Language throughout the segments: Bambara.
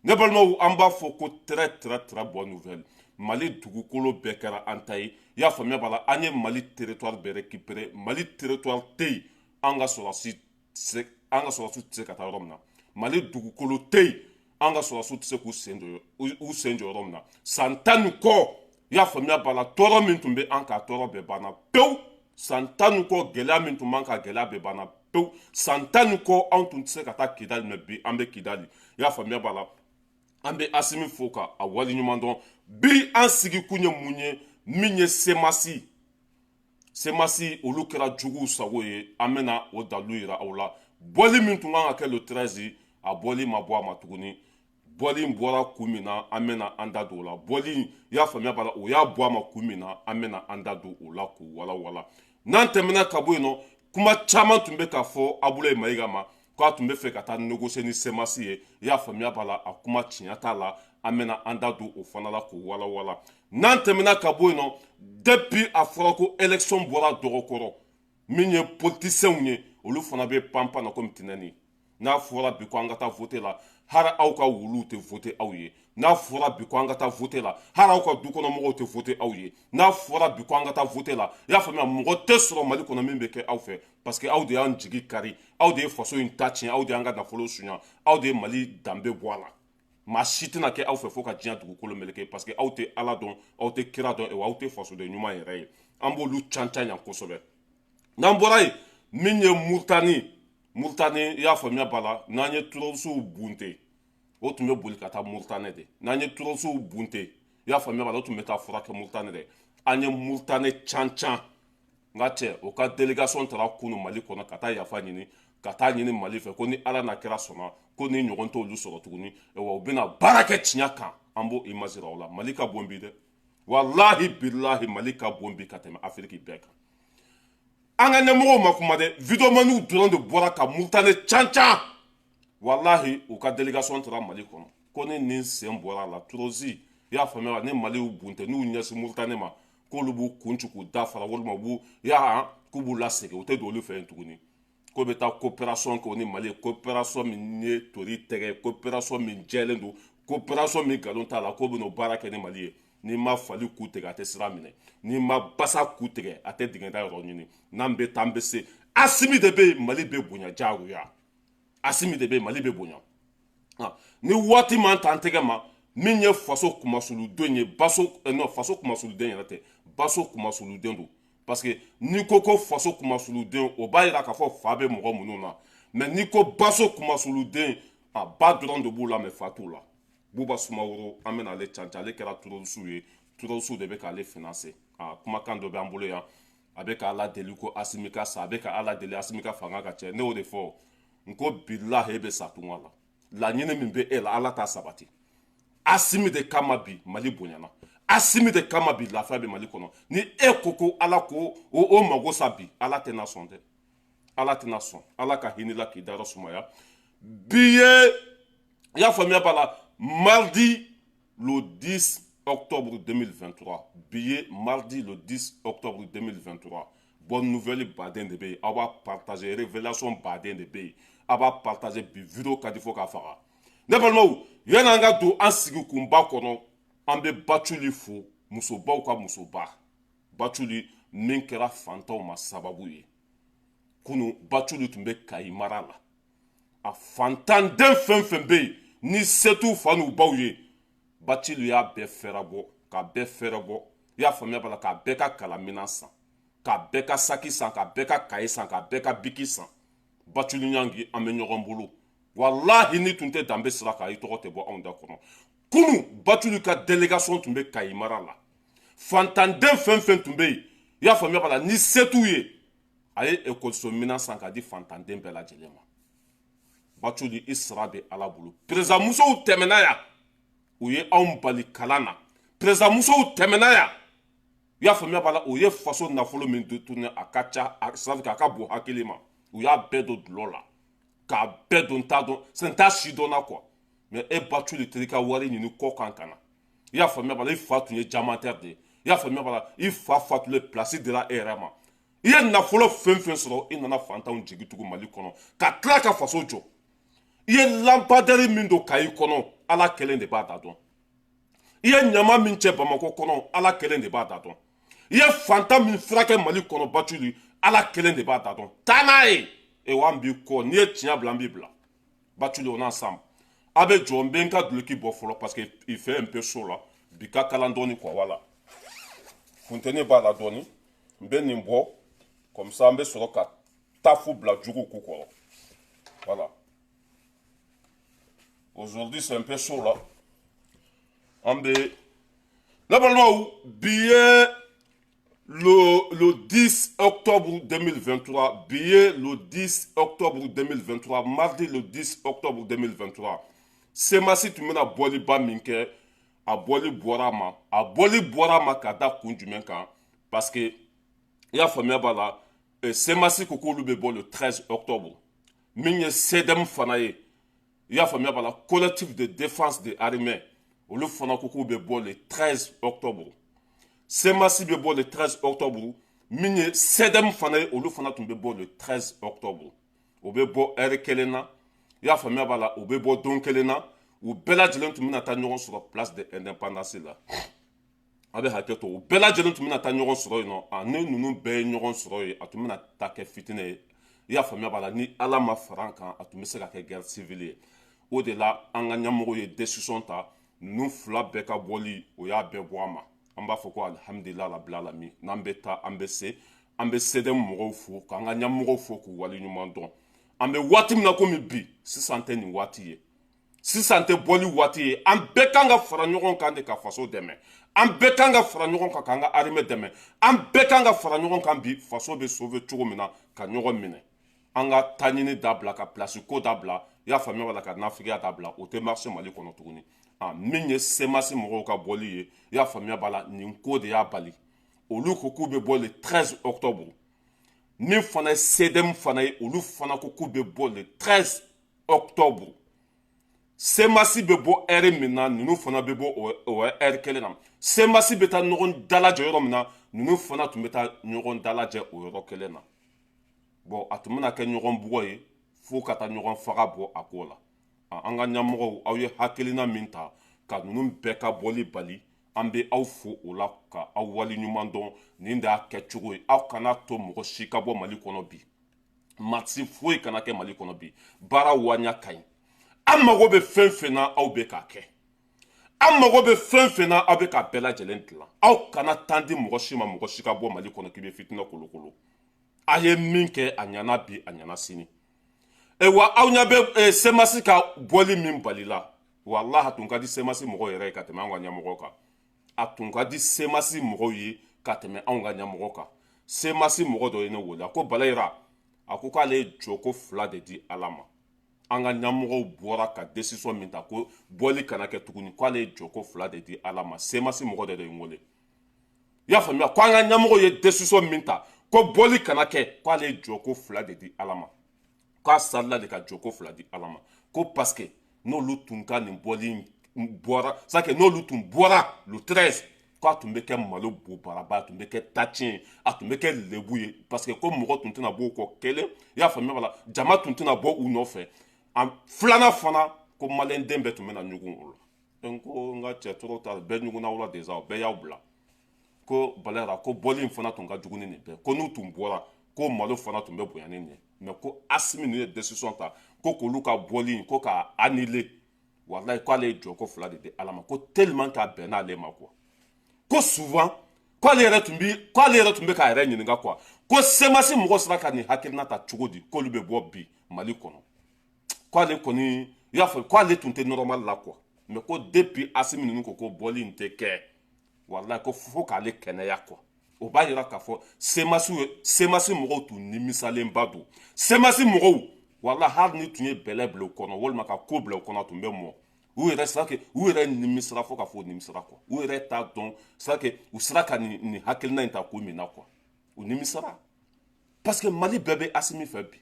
ne balimaw an b'a fɔ ko très bonne nouvelle. Mali dugukolo bɛɛ kɛra an ta ye. I y'a faamuya b'a la, an ye Mali territoire bɛɛ récupérer. Mali territoire tɛ yen an ka sɔrɔdasi tɛ se ka taa yɔrɔ min na. Mali dugukolo tɛ yen an ka sɔrɔdasiw tɛ se k'u sen jɔ yɔrɔ min na. San 10 ni kɔ, i y'a faamuya b'a la, tɔɔrɔ min tun bɛ an kan, tɔɔrɔ bɛɛ banna pewu. San 10 ni kɔ, gɛlɛya min tun b'an kan, gɛlɛya bɛɛ banna pewu. San 10 ni kɔ, anw tun tɛ se ka taa Kidali, mais bi an bɛ Kidali. I y'a faamuya b'a la. An bɛ Asimi fo ka a waleɲuman dɔn. Bi an sigikun ye mun ye min ye semasi olu kɛra juguw sago ye. An bɛna o dalu yira aw la. Bɔli min tun kan ka kɛ le 13 a bɔli ma bɔ a ma tuguni. Bɔli in bɔra kun min na an bɛna an da don o la. Bɔli in, i y'a faamuya b'a la, o y'a bɔ a ma kun min na an bɛna an da don o la k'o walawala. N'an tɛmɛna ka bɔ yen nɔ, kuma caman tun bɛ ka fɔ Abulaye Mayiga ma k'a tun bɛ fɛ ka taa négocier ni semasi ye. I y'a faamuya b'a la, a kuma tiɲɛ t'a la. An bɛna an da don o fana la k'o walawala. N'an tɛmɛna ka bɔ yen nɔ, depuis a fɔra ko élection bɔra dɔgɔkɔrɔ min ye politiciens ye, olu fana bɛ panpan na comme tinɛni. N'a fɔra bi ko an ka taa voter la, hali aw ka wuluw tɛ voter aw ye. N'a fɔra bi ko an ka taa voter la, hali aw ka dukɔnɔmɔgɔw tɛ voter aw ye. N'a fɔra bi ko an ka taa voter la, i y'a faamuya, mɔgɔ tɛ sɔrɔ Mali kɔnɔ min bɛ kɛ aw fɛ, parce que aw de y'an jigi kari, aw de ye faso in ta tiɲɛ, aw de y'an ka nafolo suɲa, aw de ye Mali danbe bɔ a la. Maa si tɛna kɛ aw fɛ fo ka diɲɛ dugukolo meleke, parce que aw tɛ Ala dɔn, aw tɛ kira dɔn, wa aw tɛ fasoden ɲuman yɛrɛ ye. An b'olu cancan yan kosɛbɛ. N'an bɔra yen, min ye Muritani, i y'a faamuya b'a la, n'an ye terrorisiw bunte, o tun bɛ boli ka taa Muritani de. N'an ye terrorisiw bunte, i y'a faamuya b'a la, o tun bɛ taa furakɛ Muritani de. An ye Muritani cancan. Nka cɛ, o ka délégation taara kunu Mali kɔnɔ ka taa yafa ɲini, ka taa ɲini Mali fɛ ko ni Ala n'a kɛra sɔnna ko ni ɲɔgɔn t'olu sɔrɔ tuguni, wa u bɛna baara kɛ tiɲɛ kan. An b'o image aw la. Mali ka bon bi dɛ. Wallahi billahi Mali ka bon bi ka tɛmɛ Afiriki bɛɛ kan. An ka ɲɛmɔgɔw ma kuma dɛ. Videomaniw dɔrɔn de bɔra ka Muritani cancan. Wallahi u ka délégation taara Mali kɔnɔ ko ni nin sen bɔra la, terroriste, i y'a faamuya, ni Maliw bunte n'u ɲɛsin Muritani ma, k'olu b'u kun ci k'u da fara, walima k'u b'u lasegin, u tɛ don olu fɛ yen tuguni. Ko bɛ taa coopération kɛ o ni Mali ye, coopération min ye tori tɛgɛ, coopération min jɛlen don, coopération min nkalon t'a la, k'o bɛ n'o baara kɛ ni Mali ye. N'i ma fali ku tigɛ a tɛ sira minɛ, n'i ma basa ku tigɛ a tɛ dingɛ da yɔrɔ ɲini. N'an bɛ taa an bɛ se. Asimi de bɛ yen, Mali bɛ bonya diyagoya. Asimi de bɛ yen, Mali bɛ bonya. Ni waati man ta an tɛgɛ ma, min ye faso kumasuluden ye, faso kumasuluden yɛrɛ tɛ, baso kumasuluden don. Parce que n'i ko ko faso kumasuluden, o b'a jira k'a fɔ fa bɛ mɔgɔ minnu na. Mais n'i ko baso kumasuluden, a ba dɔrɔn de b'u la, mais fa t'u la. Buba Sumaworo, an bɛna ale cancan, ale kɛra terroriste ye, terroriste de bɛ k'ale financer. Kumakan dɔ bɛ an bolo yan, a bɛ k'Ala deli ko Asimi ka sa, a bɛ k'Ala deli Asimi ka fanga ka cɛ. Ne y'o de fɔ, n ko bilahi e bɛ sa tunga la. Laɲini min bɛ e la, Ala t'a sabati. Asimi de kama bi Mali bonyana. Asimi de kama bi lafiya bɛ Mali kɔnɔ. Ni e ko ko Ala ko o mago sa bi, Ala tɛna sɔn dɛ. Ala tɛna sɔn. Ala ka hinɛ la k'i dayɔrɔ sumaya. Bi ye, i y'a faamuya b'a la, mardi le 10 octobre 2023. Bi ye mardi le 10 octobre 2023. Bonne nouvelle baden de bɛ yen. Aw b'a partager, révélation baden de bɛ yen. Aw b'a partager bi vidéo ka di fo k'a faga. Ne balimaw, yan'an ka don an sigi kunba kɔnɔ, an bɛ Baculi fo, musobaw ka musoba. Baculi min kɛra fantanw ma sababu ye. Kunu Baculi tun bɛ Kayi mara la. A fantanden fɛn fɛn bɛ yen, ni se t'u fa n'u baw ye, Baculi y'a bɛɛ fɛɛrɛ bɔ, k'a bɛɛ fɛɛrɛ bɔ. I y'a faamuya b'a la, k'a bɛɛ ka kalanminan san, k'a bɛɛ ka saki san, k'a bɛɛ ka kaye san, k'a bɛɛ ka biki san. Baculi Ɲangi, an bɛ ɲɔgɔn bolo. Wallahi ni tun tɛ danbe sira kan, i tɔgɔ tɛ bɔ anw da kɔnɔ. Kunu Baculi ka délégation tun bɛ Kayi mara la. Fantanden fɛn fɛn tun bɛ yen, i y'a faamuya b'a la, ni se t'u ye, a ye ekɔliso minan san k'a di fantanden bɛɛ lajɛlen ma. Baculi i sara bɛ Ala bolo. Président musow tɛmɛna yan, u ye anw bali kalan na. Président musow tɛmɛna yan, i y'a faamuya b'a la, u ye faso nafolo min détourné a ka ca, c'est-à-dire k'a ka bon hakili ma. U y'a bɛɛ don dulɔ la, k'a bɛɛ don t'a dɔn, c'est t'a si dɔnna quoi. Mais e Baculi tɛ i ka wari ɲini kɔ kan ka na. I y'a faamuya b'a la, i fa tun ye diamantaire de ye. I y'a faamuya b'a la, i fa fatulen place dira e yɛrɛ ma. I ye nafolo fɛn fɛn sɔrɔ, i nana fantanw jigi tugu Mali kɔnɔ, ka tila ka faso jɔ. I ye lampadaire min don Kayi kɔnɔ, ala kelen de b'a da dɔn i ye ɲama min cɛ Bamakɔ kɔnɔ ala kelen de b'a da dɔn i ye fantan min furakɛ Mali kɔnɔ Bathily ala kelen de b'a da dɔn taa n'a ye wa n b'i kɔ n'i ye tiɲɛ bila n b'i bila Bathily on ensemble a bɛ jɔ n bɛ n ka duloki bɔ fɔlɔ parce que il fait un peu chaud là bi ka kalan dɔɔni quoi voilà funteni b'a la dɔɔni n bɛ nin bɔ comme ça an bɛ sɔrɔ ka tafu bila juguw k'u kɔrɔ voilà aujourd'hui c'est un peu chaud là an bɛ ne balimaw bi ye le 10 octobre 2023 bi ye le 10 octobre 2023 mardi le 10 octobre 2023 semasi tun bɛna bɔliba min kɛ a bɔli bɔra a ma ka da kun jumɛn kan parce que i y'a faamuya b'a la semasi ko k'olu bɛ bɔ le 13 octobre min ye CDM fana ye i y'a faamuya b'a la collectif de défense des armées olu fana ko k'u bɛ bɔ le 13 octobre semasi bɛ bɔ le 13 octobre min ye CDM fana ye olu fana tun bɛ bɔ le 13 octobre o bɛ bɔ heure kelen na i y'a faamuya b'a la o bɛ bɔ don kelen na u bɛɛ lajɛlen tun bɛna taa ɲɔgɔn sɔrɔ place de l'indépendance la a bɛ hakɛ to u bɛɛ lajɛlen tun bɛna taa ɲɔgɔn sɔrɔ yen nɔ a ne ninnu bɛɛ ye ɲɔgɔn sɔrɔ yen a tun bɛna taa kɛ fitinɛ ye i y'a faamuya b'a la ni ala ma fara an kan a tun bɛ se ka kɛ guerre civile ye o de la an ka ɲɛmɔgɔw ye décision ta ninnu fila bɛɛ ka bɔli o y'a bɛɛ bɔ a ma an b'a fɔ ko alihamudulila rabbil alamin n'an bɛ taa an bɛ se an bɛ CDM mɔgɔw fo k'an ka ɲɛmɔgɔw fo k'u waleɲuman dɔn an bɛ waati min na komi bi sisan tɛ nin waati ye sisan tɛ bɔli waati ye an bɛɛ kan ka fara ɲɔgɔn kan de ka faso dɛmɛ an bɛɛ kan ka fara ɲɔgɔn kan k'an ka armée dɛmɛ an bɛɛ kan ka fara ɲɔgɔn kan bi faso bɛ sauver cogo min na ka ɲɔgɔn minɛ an ka taɲini dabila ka place ko dabila i y'a faamuya b'a la ka nafigiya dabila o tɛ marché Mali kɔnɔ tuguni min ye semasi mɔgɔw ka bɔli ye i y'a faamuya b'a la nin ko de y'a bali olu ko k'u bɛ bɔ le 13 octobre min fana ye CDM fana ye olu fana ko k'u bɛ bɔ le 13 octobre semasi bɛ bɔ heure min na ninnu fana bɛ bɔ o heure kelen na semasi bɛ taa ɲɔgɔn dalajɛ yɔrɔ min na ninnu fana tun bɛ taa ɲɔgɔn dalajɛ o yɔrɔ kelen na bon a tun bɛna kɛ ɲɔgɔn bugɔ ye fo ka taa ɲɔgɔn faga bɔ a ko la an ka ɲɛmɔgɔw aw ye hakilina min ta ka ninnu bɛɛ ka bɔli bali an bɛ aw fo o la ka aw waleɲuman dɔn nin de y'a kɛ cogo ye aw kana to mɔgɔ si ka bɔ Mali kɔnɔ bi marisi foyi kana kɛ Mali kɔnɔ bi baara waɲa ka ɲi an mago bɛ fɛn fɛn na aw bɛ k'a kɛ an mago bɛ fɛn fɛn na aw bɛ k'a bɛɛ lajɛlen dilan aw kana tan di mɔgɔ si ma mɔgɔ si ka bɔ Mali kɔnɔ k'i bɛ fitinɛ kolokolo a ye min kɛ a ɲana bi a ɲana sini wa aw ɲɛ bɛ semasi ka bɔli min balila walahi a tun ka di semasi mɔgɔw yɛrɛ ye ka tɛmɛ anw ka ɲɛmɔgɔ kan a tun ka di semasi mɔgɔw ye ka tɛmɛ anw ka ɲɛmɔgɔ kan semasi mɔgɔ dɔ ye ne wele a ko Balayira a ko k'ale ye jɔko fila de di ala ma an ka ɲɛmɔgɔw bɔra ka décision min ta ko bɔli kana kɛ tuguni k'ale ye jɔko fila de di ala ma semasi mɔgɔ de ye n wele i y'a faamuya ko an ka ɲɛmɔgɔw ye décision min ta ko bɔli kana kɛ k'ale ye jɔko fila de di ala ma k'a sarila de ka jɔko fila di ala ma ko parce que n'olu tun ka nin bɔli bɔra c'est que n'olu tun bɔra le 13 k'a tun bɛ kɛ malo bobaraba a tun bɛ kɛ tatiɲɛ a tun bɛ kɛ lebu ye parce que ko mɔgɔ tun tɛna bɔ o kɔ kelen i y'a faamuya b'a la jama tun tɛna bɔ u nɔfɛ filanan fana ko maliyɛnden bɛɛ tun bɛna ɲugun o la donc ko n ka cɛ tɔgɔ ta bɛɛ ɲugunna o la déjà o bɛɛ y'aw bila ko Balayira ko bɔli in fana tun ka jugu ni nin bɛɛ ko n'u tun bɔra ko malo fana tun bɛ bonya ni nin ye mais ko Asimi ninnu ye décision ta ko k'olu ka bɔli in ko k'a annuler walayi k'ale ye jɔko fila de di ala ma ko tellement k'a bɛn n'ale ma quoi ko souvent k'ale yɛrɛ tun bɛ k'a yɛrɛ ɲininka quoi ko semasi mɔgɔ sera ka nin hakilina ta cogo di k'olu bɛ bɔ bi Mali kɔnɔ k'ale kɔni i y'a fɔ k'ale tun tɛ normal la quoi mais ko depuis Asimi ninnu ko bɔli in tɛ kɛ walayi ko fo k'ale kɛnɛya quoi o b'a yira k'a fɔ semasi mɔgɔw tun nimisalenba don semasi mɔgɔw walayi hali ni tun ye bɛlɛ bila u kɔnɔ walima ka ko bila u kɔnɔ a tun bɛ mɔ u yɛrɛ sera que u yɛrɛ nimisira fo ka fɔ u nimisira quoi u yɛrɛ t'a dɔn c'est que u sera ka nin hakilina in ta ko min na quoi u nimisira parce que Mali bɛɛ bɛ Asimi fɛ bi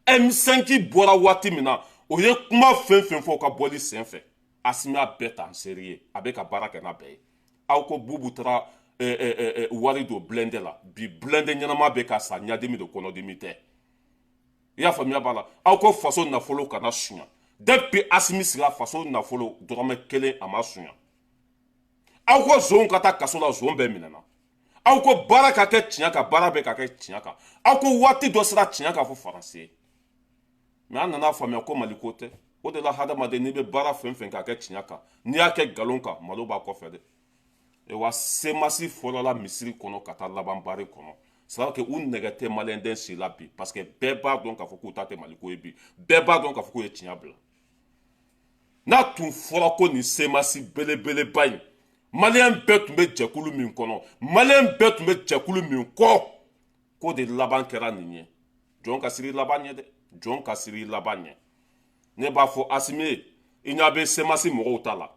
M5 bɔra waati min na o ye kuma fɛn fɛn fɔ o ka bɔli sen fɛ Asimi a bɛɛ ta en sérieux a bɛ ka baara kɛ n'a bɛɛ ye aw ko Bubu taara wari don blindé la bi blindé ɲɛnama bɛ ka sa ɲadimi de kɔnɔdimi tɛ i y'a faamuya b'a la aw ko faso nafolo kana suɲa depuis Assimi sira façon nafolo dɔrɔmɛ kelen a ma suɲa aw ko zon ka taa kaso la zon bɛɛ minɛna aw ko baara ka kɛ tiɲɛ kan baara bɛ ka kɛ tiɲɛ kan aw ko waati dɔ sera tiɲɛ kan fo faransi mais an nana faamuya ko Mali ko tɛ o de la hadamaden n'i bɛ baara fɛn fɛn ka kɛ tiɲɛ kan n'i y'a kɛ nkalon kan malo b'a kɔfɛ dɛ wa semasi fɔlɔla misiri kɔnɔ ka taa laban bari kɔnɔ c'est à dire que u nɛgɛ tɛ maliyɛnden si la bi parce que bɛɛ b'a dɔn k'a fɔ k'u ta tɛ Maliko ye bi bɛɛ b'a dɔn k'a fɔ k'u ye tiɲɛ bila n'a tun fɔra ko nin semasi belebeleba in maliyɛn bɛɛ tun bɛ jɛkulu min kɔnɔ maliyɛn bɛɛ tun bɛ jɛkulu min kɔ k'o de laban kɛra nin ye jɔn ka siri laban ɲɛ dɛ jɔn ka siri laban ɲɛ ne b'a fɔ Assimi ye i ɲa bɛ semasi mɔgɔw ta la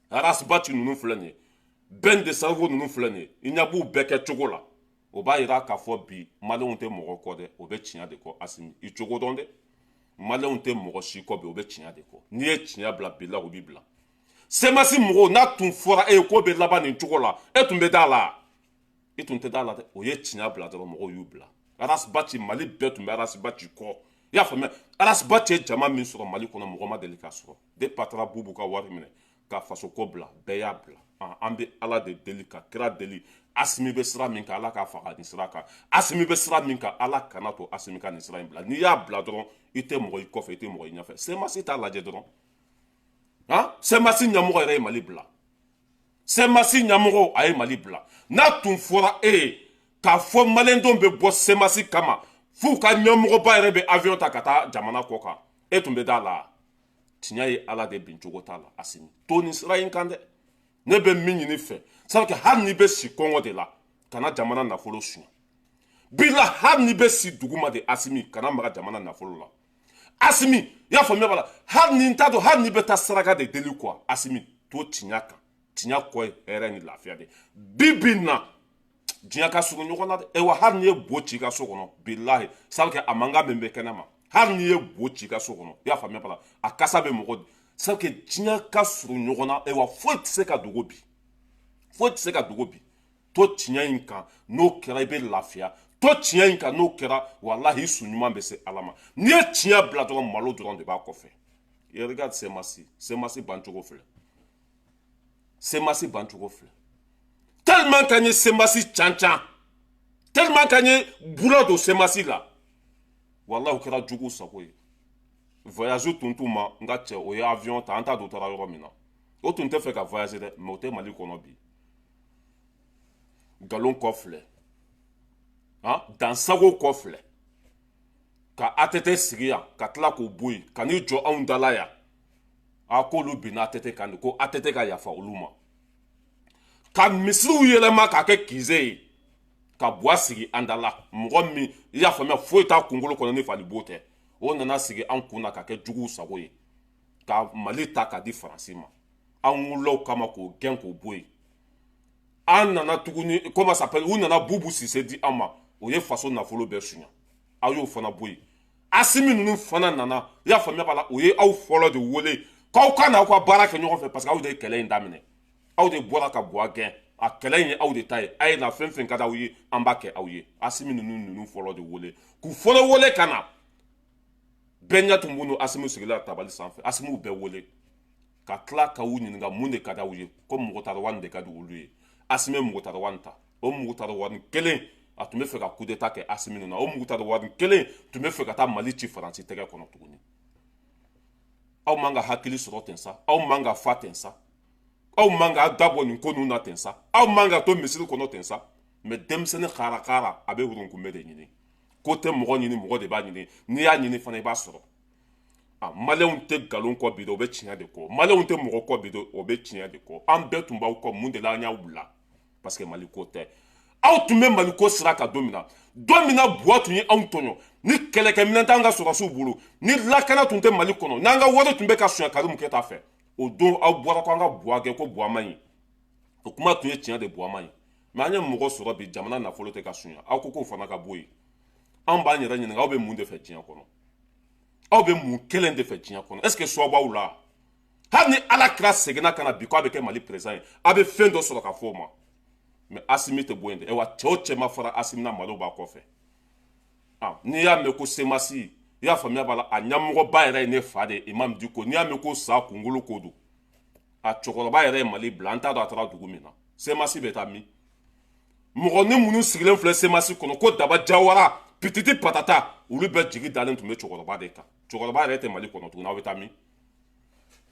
arasibaci ninnu filɛ nin ye bɛn de sariko ninnu filɛ nin ye i ɲa b'u bɛɛ kɛ cogo la o b'a yira k'a fɔ bi maliyɛnw tɛ mɔgɔ kɔ dɛ o bɛ tiɲɛ de kɔ Assimi i cogo dɔn dɛ maliyɛnw tɛ mɔgɔ si kɔ bi o bɛ tiɲɛ de kɔ n'i ye tiɲɛ bila bi la o b'i bila semasi mɔgɔw n'a tun fɔra e ye k'o bɛ laban nin cogo la e tun bɛ d'a la i tun tɛ d'a la dɛ o ye tiɲɛ bila dɔrɔn mɔgɔw y'u bila arasibaci Mali bɛɛ tun bɛ arasibaci kɔ i y'a faamuya arasibaci ye jama min sɔrɔ Mali kɔnɔ mɔgɔ ma deli k'a sɔrɔ depuis a taara Bubu ka wari minɛ ka faso ko bila bɛɛ y'a bila an bɛ Ala de deli ka kira deli Assimi bɛ sira min kan Ala k'a faga nin sira kan Assimi bɛ sira min kan Ala kana to Assimi ka nin sira in bila n'i y'a bila dɔrɔn i tɛ mɔgɔ i kɔfɛ i tɛ mɔgɔ i ɲɛfɛ semasi t'a lajɛ dɔrɔn semasi ɲɛmɔgɔ yɛrɛ ye Mali bila semasi ɲɛmɔgɔ a ye Mali bila n'a tun fɔra e ye k'a fɔ maliyɛndenw bɛ bɔ semasi kama f'u ka ɲɛmɔgɔba yɛrɛ bɛ avion ta ka taa jamana kɔ kan e tun bɛ d'a la tiɲɛ ye Ala de bin cogo t'a la Assimi to nin sira in kan dɛ ne bɛ min ɲini fɛ sabu hali n'i bɛ si kɔngɔ de la kana jamana nafolo suɲɛ bila hali n'i bɛ si duguma de Assimi kana maga jamana nafolo la Assimi i y'a faamuya b'a la hali ni n t'a dɔn hali n'i bɛ taa saraka de deli quoi Assimi to tiɲɛ kan tiɲɛ kɔ ye hɛrɛ ni lafiya de bi bi in na diɲɛ ka surun ɲɔgɔn na dɛ wa hali n'i ye bo ci i ka so kɔnɔ bilahi sabu mankan min bɛ kɛnɛ ma hali n'i ye bo ci i ka so kɔnɔ i y'a faamuya b'a la a kasa bɛ mɔgɔ sabu diɲɛ ka surun ɲɔgɔn na wa foyi tɛ se ka dogo bi foyi tɛ se ka dogo bi to tiɲɛ in kan n'o kɛra i bɛ lafiya to tiɲɛ in kan n'o kɛra walahi i su ɲuman bɛ se Ala ma n'i ye tiɲɛ bila dɔrɔn malo dɔrɔn de b'a kɔfɛ et regarde semasi bancogo filɛ semasi bancogo filɛ tellement qu'an ye semasi cancan tellement qu'an ye bula don semasi la walahi o kɛra jugu sago ye voyage tun t'u ma n ka cɛ o ye avion ta an t'a dɔn o taara yɔrɔ min na o tun tɛ fɛ ka voyage dɛ mais o tɛ Mali kɔnɔ bi nkalon kɔ filɛ dansago kɔ filɛ ka ATT sigi yan ka tila k'o bɔ yen ka n'i jɔ anw dala yan k'olu binna ATT kan de ko ATT ka yafa olu ma ka misiriw yɛlɛma k'a kɛ kize ye ka buwa sigi an da la mɔgɔ min i y'a faamuya foyi t'a kunkolo kɔnɔ ni Falibo tɛ o nana sigi an kun na ka kɛ juguw sago ye ka Mali ta k'a di Faransi ma an wulila o kama k'o gɛn k'o bɔ yen an nana tuguni comment ça s'appelle u nana Bubu Sise di an ma o ye faso nafolo bɛɛ suɲa aw y'o fana bɔ yen Assimi ninnu fana nana i y'a faamuya b'a la o ye aw fɔlɔ de wele k'aw ka na aw ka baara kɛ ɲɔgɔn fɛ parce que aw de ye kɛlɛ in daminɛ aw de bɔra ka buwa gɛn a kɛlɛ in ye aw de ta ye a ye na fɛn fɛn ka d'aw ye an b'a kɛ aw ye Assimi ninnu fɔlɔ de wele k'u fɔlɔ wele ka na bɛɛ ɲɛ tun b'u ni Assimi sigila tabali sanfɛ Assimiw bɛɛ wele ka tila ka u ɲininka mun de ka d'aw ye ko Mugutari de ka di olu ye Assimi ye Mugutari ta o Mugutari kelen a tun bɛ fɛ ka coup d'état kɛ Assimi ninnu na o Mugutari kelen tun bɛ fɛ ka taa Mali ci Faransi tɛgɛ kɔnɔ tuguni aw man ka hakili sɔrɔ ten sa aw man ka fa ten sa aw man ka dabɔ nin ko ninnu na ten sa aw man ka to misiri kɔnɔ ten sa mais denmisɛnnin kara a bɛ wurunkunbɛ de ɲini ko tɛ mɔgɔ ɲini mɔgɔ de b'a ɲini n'i y'a ɲini fana i b'a sɔrɔ maliyɛnw tɛ nkalon kɔ bi dɛ o bɛ tiɲɛ de kɔ maliyɛnw tɛ mɔgɔ kɔ bi dɛ o bɛ tiɲɛ de kɔ an bɛɛ tun b'aw kɔ mun de la an y'aw bila parce que Mali ko tɛ aw tun bɛ Mali ko sira kan don min na buwa tun ye anw tɔɲɔ ni kɛlɛkɛminɛn t'an ka sɔrɔsiw bolo ni lakana tun tɛ Mali kɔnɔ n'an ka wari tun bɛ ka suɲɛ Karimu Keyita fɛ o don aw bɔra ko an ka buwa kɛ ko buwa man ɲi o kuma tun ye tiɲɛ de buwa man ɲi mais an ye mɔgɔ sɔrɔ bi jamana nafolo tɛ ka suɲɛ aw ko k'o fana ka bɔ yen an b'an yɛrɛ ɲininka aw bɛ mun de fɛ diɲɛ kɔnɔ aw bɛ mun kelen de fɛ diɲɛ kɔnɔ est-ce que soit b'aw la hali ni Ala kira seginna ka na bi k'a bɛ kɛ Mali président ye a bɛ fɛn dɔ sɔrɔ ka fɔ o ma mais Assimi tɛ bɔ yen dɛ wa cɛ o cɛ ma fara Assimi na malo b'a kɔfɛ n'i y'a mɛn ko semasi i y'a faamuya b'a la a ɲɛmɔgɔba yɛrɛ ye ne fa de Imam Dicko n'i y'a mɛn ko sa kunkolo ko don a cɛkɔrɔba yɛrɛ ye Mali bila an t'a dɔn a taara dugu min na semasi bɛ taa min mɔgɔ ni minnu sigilen filɛ semasi kɔnɔ ko Daba Jawara pititi patata olu bɛɛ jigi dalen tun bɛ cɛkɔrɔba de kan cɛkɔrɔba yɛrɛ tɛ Mali kɔnɔ tuguni aw bɛ taa min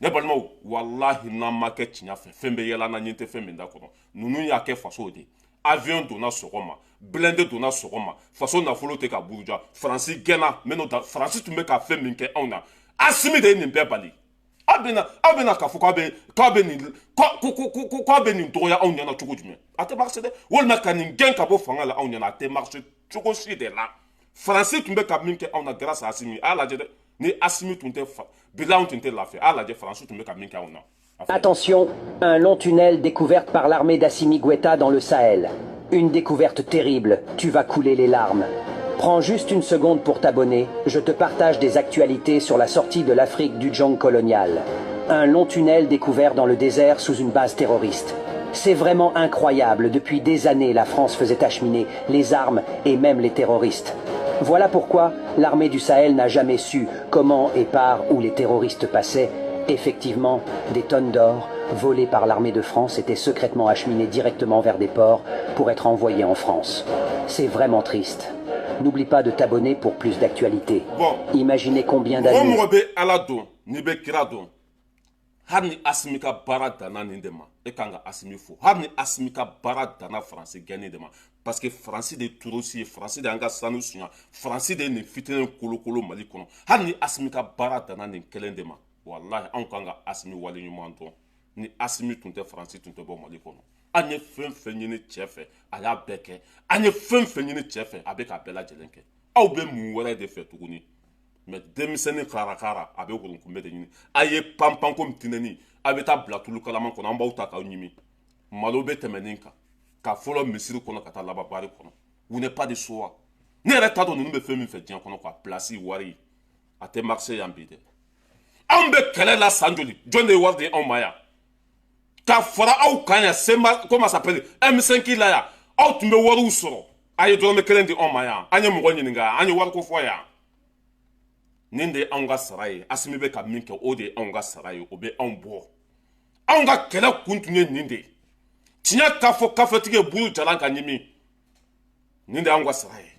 ne balimaw walahi n'an ma kɛ tiɲɛ fɛ fɛn bɛ yɛlɛ na ɲin tɛ fɛn min da kɔnɔ ninnu y'a kɛ faso de avion donna sɔgɔma blindé donna sɔgɔma faso nafolo tɛ ka buruja Faransi gɛnna minnu ta Faransi tun bɛ ka fɛn min kɛ anw na Asimi de ye nin bɛɛ bali aw bɛna k'a fɔ k'a bɛ nin dɔgɔya anw ɲɛna cogo jumɛn a tɛ marché dɛ walima ka nin gɛn ka bɔ fanga la anw ɲɛna a tɛ marché cogo si de la Faransi tun bɛ ka min kɛ anw na grâce à Asimi a y'a lajɛ dɛ ni Asimi tun tɛ bila anw tun tɛ lafiya a y'a lajɛ Faransi tun bɛ ka min kɛ anw na. Attention, un long tunnel découvert par l'armée d'Assimi Goïta dans le Sahel. Une découverte terrible, tu vas couler les larmes. Prends juste une seconde pour t'abonner, je te partage des actualités sur la sortie de l'Afrique du Djang colonial. Un long tunnel découvert dans le désert sous une base terroriste. C'est vraiment incroyable, depuis des années la France faisait acheminer les armes et même les terroristes. Voilà pourquoi l'armée du Sahel n'a jamais su comment et par où les terroristes passaient. Effectivement, des tonnes d'or, volées par l'armée de France, étaient secrètement acheminées directement vers des ports pour être envoyées en France. C'est vraiment triste. N'oublie pas de t'abonner pour plus d'actualités. Bon. Imaginez combien d'années... Harni Asmika bara dana nindema e kanga Asimi fo harni Asmika bara dana français gagné dema parce que français de tourosi français de anga sanu sunya français de ni fitene kolo Mali kono harni Asmika bara dana nin kelen dema wallahi an kanga Asimi wali ɲuman don ni Asimi tun tɛ français tun tɛ bɔ Mali kono an ye fɛn fɛn ɲini cɛ fɛ a y'a bɛɛ kɛ an ye fɛn fɛn ɲini cɛ fɛ a bɛ k'a bɛɛ lajɛlen kɛ aw bɛ mun wɛrɛ de fɛ tuguni mais denmisɛnnin kara a bɛ wolokunbɛ de ɲini a ye panpan ko tinɛni a bɛ taa bila tulu kalaman kɔnɔ an b'aw ta k'aw ɲimi malo bɛ tɛmɛ nin kan ka fɔlɔ misiri kɔnɔ ka taa laban bari kɔnɔ vous n'êtes pas de soi ne yɛrɛ t'a dɔn ninnu bɛ fɛn min fɛ diɲɛ kɔnɔ quoi place wari a tɛ marché yan bi dɛ anw bɛ kɛlɛ la san joli jɔn de ye wari di anw ma yan ka fara aw kan yan sema comment ça s'appelle M5 la yan aw tun bɛ wariw sɔrɔ a ye dɔrɔmɛ kelen di anw ma yan an ye mɔgɔ ɲininka an ye wari ko fɔ yan nin de ye anw ka sara ye Asimi bɛ ka min kɛ o de ye anw ka sara ye o bɛ anw bɔ anw ka kɛlɛ kun tun ye nin de ye tiɲɛ k'a fɔ kafetigi ye buru jalan ka ɲimi nin de y'anw ka sara ye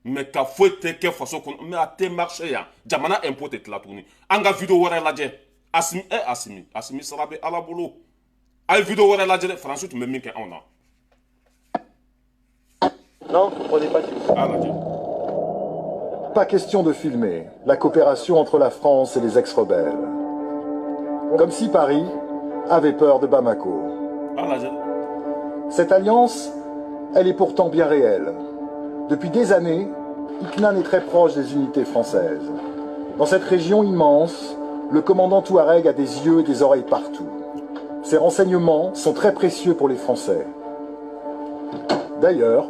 mais ka foyi tɛ kɛ faso kɔnɔ mais a tɛ marché yan jamana impôt tɛ tila tuguni an ka video wɛrɛ lajɛ Asimi sara bɛ Ala bolo a ye video wɛrɛ lajɛ dɛ Faransi tun bɛ min kɛ anw na. Non, vous prenez pas tout. A lajɛ. Pas question de filmer la coopération entre la France et les ex-rebelles. Comme si Paris avait peur de Bamako. Cette alliance, elle est pourtant bien réelle. Depuis des années, Iknan est très proche des unités françaises. Dans cette région immense, le commandant Touareg a des yeux et des oreilles partout. Ses renseignements sont très précieux pour les Français. D'ailleurs,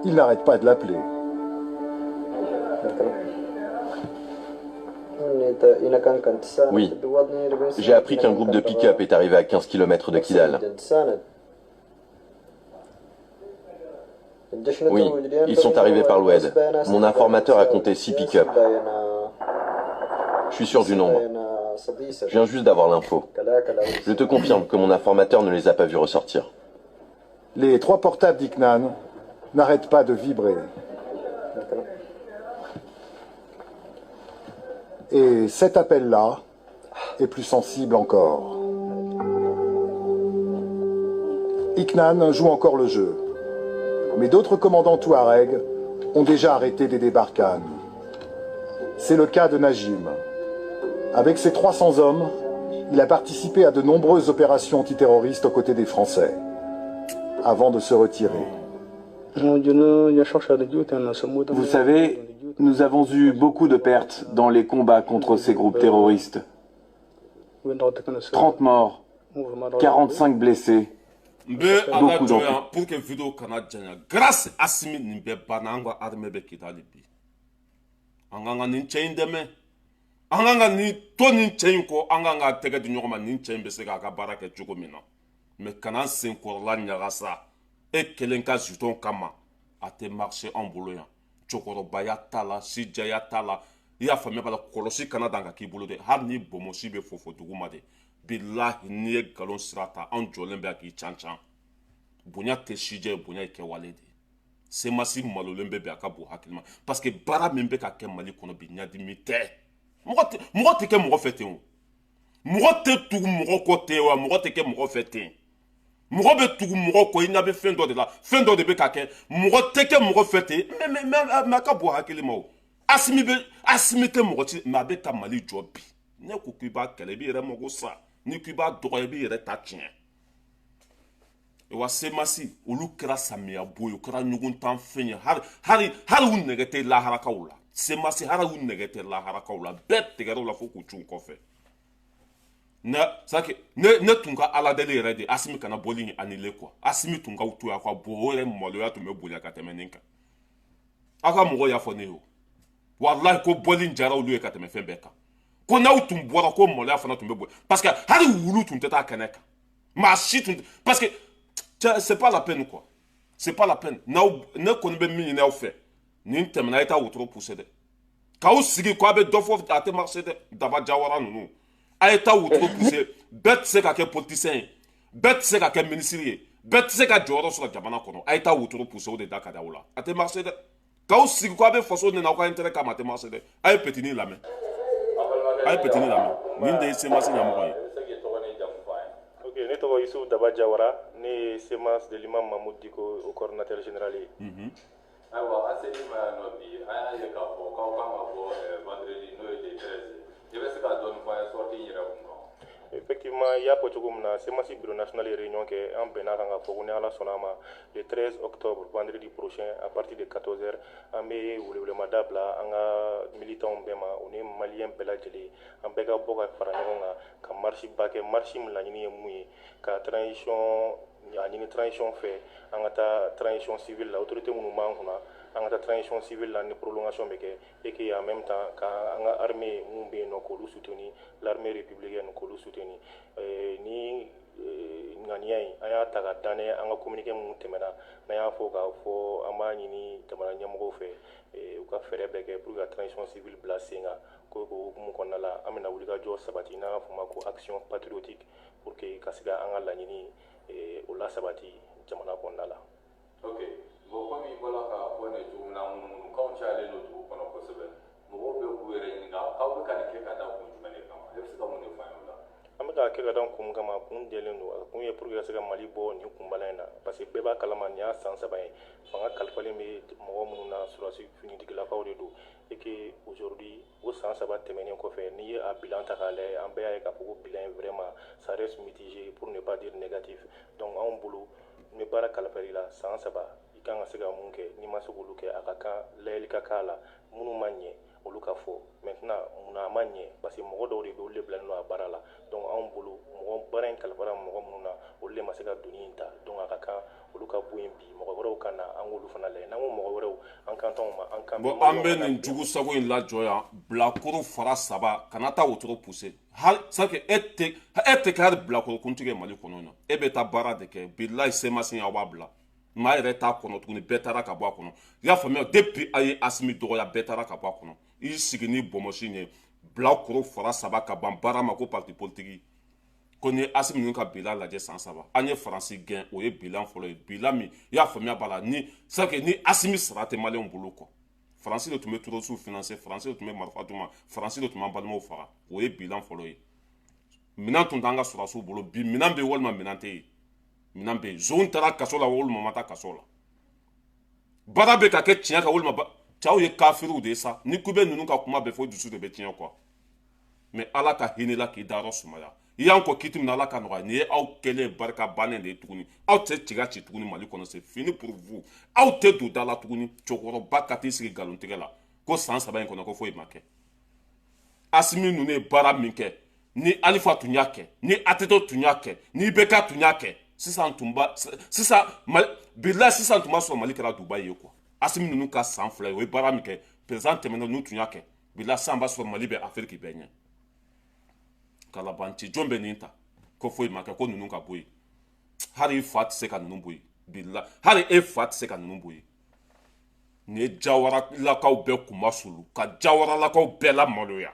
il n'arrête pas de l'appeler. Oui, j'ai appris qu'un groupe de pick-up est arrivé à 15 km de Kidal. Oui, ils sont arrivés par l'Oued. Mon informateur a compté 6 pick-up. Je suis sûr du nombre. Je viens juste d'avoir l'info. Je te confirme que mon informateur ne les a pas vus ressortir. Les 3 portables d'Iknan n'arrêtent pas de vibrer. Et cet appel-là est plus sensible encore. Iknan joue encore le jeu. Mais d'autres commandants Touareg ont déjà arrêté des débarcades. C'est le cas de Najim. Avec ses 300 hommes, il a participé à de nombreuses opérations antiterroristes aux côtés des Français, avant de se retirer. Vous savez, nous avons eu beaucoup de pertes dans les combats contre ces groupes terroristes. 30 morts, 45 blessés. Beaucoup d'enfants. Pour que vidéo kana janya grâce Asimi nin bɛ banna an ka armée bɛ Kidali bi an ka nin cɛ in dɛmɛ an ka nin to nin cɛ in kɔ an ka tɛgɛ di ɲɔgɔn ma nin cɛ in bɛ se k'a ka baara kɛ cogo min na mais kana senkɔrɔla ɲagasa e kelen ka juton kama a tɛ marché an bolo yan cɛkɔrɔbaya t'a la sijaya t'a la i y'a faamuya b'a la kɔlɔsi kana dan ka k'i bolo dɛ hali ni bɔnmɔsi bɛ fofo dugu ma de bilahi n'i ye nkalon sira ta anw jɔlen bɛ a k'i can can bonya tɛ sijɛ ye bonya ye kɛwale de semasi malolen bɛ bɛn a ka bon hakili ma parce que baara min bɛ ka kɛ mali kɔnɔ bi ɲadimi tɛ mɔgɔ tɛ kɛ mɔgɔ fɛ ten o mɔgɔ tɛ tugu mɔgɔ kɔ ten wa mɔgɔ tɛ kɛ mɔgɔ fɛ ten mɔgɔ bɛ tugu mɔgɔ kɔ i ɲɛ bɛ fɛn dɔ de la fɛn dɔ de bɛ ka kɛ mɔgɔ tɛ kɛ mɔgɔ fɛ ten mais a ka bon hakili ma o Asimi tɛ mɔgɔ ci mais a bɛ ka mali jɔ bi ne ko k'i b'a kɛlɛ i b'i yɛrɛ mago sa ni k'i b'a dɔgɔya i b'i yɛrɛ ta tiɲɛ wa semasi olu kɛra samiya bo ye o kɛra ɲɔgɔn tan fɛn ye hali u nɛgɛ tɛ laharakaw la semasi hali u nɛgɛ tɛ laharakaw la bɛɛ tigɛr'o la fo k'u cun kɔfɛ ne tun ka ala deli yɛrɛ de Asimi kana bɔli in annulé quoi Asimi tun ka to yan quoi bon o yɛrɛ maloya tun bɛ bonya ka tɛmɛ nin kan aw ka mɔgɔw y'a fɔ ne ye o wallahi ko bɔli in diyara olu ye ka tɛmɛ fɛn bɛɛ kan ko n'aw tun bɔra ko maloya fana tun bɛ bonya parce que hali wulu tun tɛ taa kɛnɛ kan maa si tun parce que c'est pas la peine quoi c'est pas la peine ne kɔni bɛ min ɲini aw fɛ nin tɛmɛna a ye taa wotoro pousser dɛ k'aw sigi k'a bɛ dɔ fɔ a tɛ marcher dɛ Daba Jawara ninnu a ye taa wotoro pousser bɛɛ tɛ se ka kɛ politicien ye bɛɛ tɛ se ka kɛ ministre ye bɛɛ tɛ se ka jɔyɔrɔ sɔrɔ jamana kɔnɔ a ye taa wotoro pousser o de da ka di aw la a tɛ marcher dɛ k'aw sigi k'a bɛ faso nin na aw ka intérêt kama a tɛ marcher dɛ a ye petini lamɛn nin de ye semasi ɲɛmɔgɔ ye. Ne tɔgɔ Yusuf Daba Jawara ne ye Semas de l'imam Mahmoud Diko au coordinateur général ye. Ayiwa a seli ma yan nɔ bi an y'a ye k'a fɔ k'aw kan ka bɔ vendredi n'o ye le 13 i bɛ se ka dɔɔni fɔ an ye sortie in yɛrɛ kun kan. Effectivement i y'a fɔ cogo min na Semasi bureau national ye réunion kɛ an bɛnna kan ka fɔ ko ni Ala sɔnna a ma le 13 octobre vendredi prochain à partir de 14h an bɛ welewelemada bila an ka militants bɛɛ ma o ni maliyɛn bɛɛ lajɛlen an bɛɛ ka bɔ ka fara ɲɔgɔn kan ka marche ba kɛ marche min laɲini ye mun ye ka transition a ɲini transition fɛ an ka taa transition civile la autorité minnu b'an kunna an ka taa transition civile la ni prolongation bɛ kɛ et que en même temps ka an ka armée mun bɛ yen nɔ k'olu soutenir l'armée républicaine k'olu soutenir ni ŋaniya in an y'a ta ka da n'a an ka communiqué minnu tɛmɛna n'an y'a fɔ k'a fɔ an b'a ɲini jamana ɲɛmɔgɔw fɛ u ka fɛɛrɛ bɛɛ kɛ pour que ka transition civile bila sen kan ko o hukumu kɔnɔna la an bɛna wulikajɔ sabati n'an b'a fɔ o ma ko action patriotique pour que ka se ka an ka laɲini o la sabati jamana kɔnɔna la. Ok bon komi i bɔra ka fɔ nin cogo min na ŋunuŋunukanw cayalen don dugu kɔnɔ kosɛbɛ mɔgɔw bɛ k'u yɛrɛ ɲininka aw bɛ ka nin kɛ ka da kun jumɛn de kama e bɛ se ka mun de fɔ an ye o la. An bɛ k'a kɛ ka da kun kama kun jɛlen don a kun ye pour que ka se ka Mali bɔ nin kunbala in na parce que bɛɛ b'a kalama nin y'a san 3 ye fanga kalifalen bɛ mɔgɔ minnu na sɔrɔdasi finitigilakaw de don et que aujourd'hui o san 3 tɛmɛnen kɔfɛ n'i ye a bilan ta k'a lajɛ an bɛɛ y'a ye k'a fɔ ko bilan vraiment ça reste mitigé pour ne pas dire négatif donc anw bolo n bɛ baara kalifali la san 3 i kan ka se ka mun kɛ n'i ma se k'olu kɛ a ka kan layɛli ka k'a la minnu ma ɲɛ olu ka fɔ maintenant munna a ma ɲɛ parce que mɔgɔ dɔw de bɛ olu de bilalen don a baara la donc anw bolo mɔgɔ baara in kalifara mɔgɔ minnu na olu de ma se ka doni in ta donc a ka kan olu ka bɔ yen bi mɔgɔ wɛrɛw ka na an k'olu fana lajɛ n'an ko mɔgɔ wɛrɛw an kan t'anw ma an kan bon an bɛ nin jugu sago in lajɔ yan bilakoro fara 3 kana taa wotoro pousser hali c'est que e tɛ kɛ hali bilakoro kuntigi ye Mali kɔnɔ na e bɛ taa baara de kɛ bilahi semasi aw b'a bila maa yɛrɛ t'a kɔnɔ tuguni bɛɛ taara ka bɔ a kɔnɔ i y'a faamuya depuis a ye Asimi dɔgɔya bɛɛ taara ka bɔ a kɔnɔ i sigi ni bɔnmɔsi ye bilakoro fara 3 ka ban baara ma ko parti politique ko ni Asimi ninnu ka bilan lajɛ san 3 an ye Faransi gɛn o ye bilan fɔlɔ ye bilan min i y'a faamuya b'a la ni c'est que ni Asimi sara tɛ maliyɛnw bolo kɔ Faransi de tun bɛ terroriste financer Faransi de tun bɛ marifa d'u ma Faransi de tun b'an balimaw faga o ye bilan fɔlɔ ye minɛn tun t'an ka sɔrɔdasiw bolo bi minɛn bɛ yen walima minɛn tɛ yen minɛn bɛ yen zone taara kaso la walima ma taa kaso la baara bɛ ka kɛ tiɲɛ kan walima cɛw ye kafiriw de ye sa ni kube ninnu ka kuma bɛ fɔ dusu de bɛ tiɲɛ quoi mais Ala ka hinɛ la k'i dayɔrɔ sumaya i y'an kɔ kiti min Ala ka nɔgɔya nin ye aw kɛlen barika bannen de ye tuguni aw tɛ ciga ci tuguni Mali kɔnɔ c'est fini pour vous aw tɛ don da la tuguni cɛkɔrɔba ka t'i sigi nkalon tigɛ la ko san 3 in kɔnɔ ko foyi ma kɛ Asimi ninnu ye baara min kɛ ni Alifa tun y'a kɛ ni Ateto tun y'a kɛ ni IBK tun y'a kɛ sisan tun b'a sɔrɔ Mali kɛra Dubaï ye quoi Asimi ninnu ka san 2 o ye baara min kɛ président tɛmɛnen n'u tun y'a kɛ bilahi sisan b'a sɔrɔ Mali bɛ Afiriki bɛɛ ɲɛ kalabanci jɔn bɛ nin ta ko foyi ma kɛ ko ninnu ka bɔ yen hali i fa tɛ se ka ninnu bɔ yen bilahi hali e fa tɛ se ka ninnu bɔ yen nin ye jawaralakaw bɛɛ kuma sulu ka jawaralakaw bɛɛ la maloya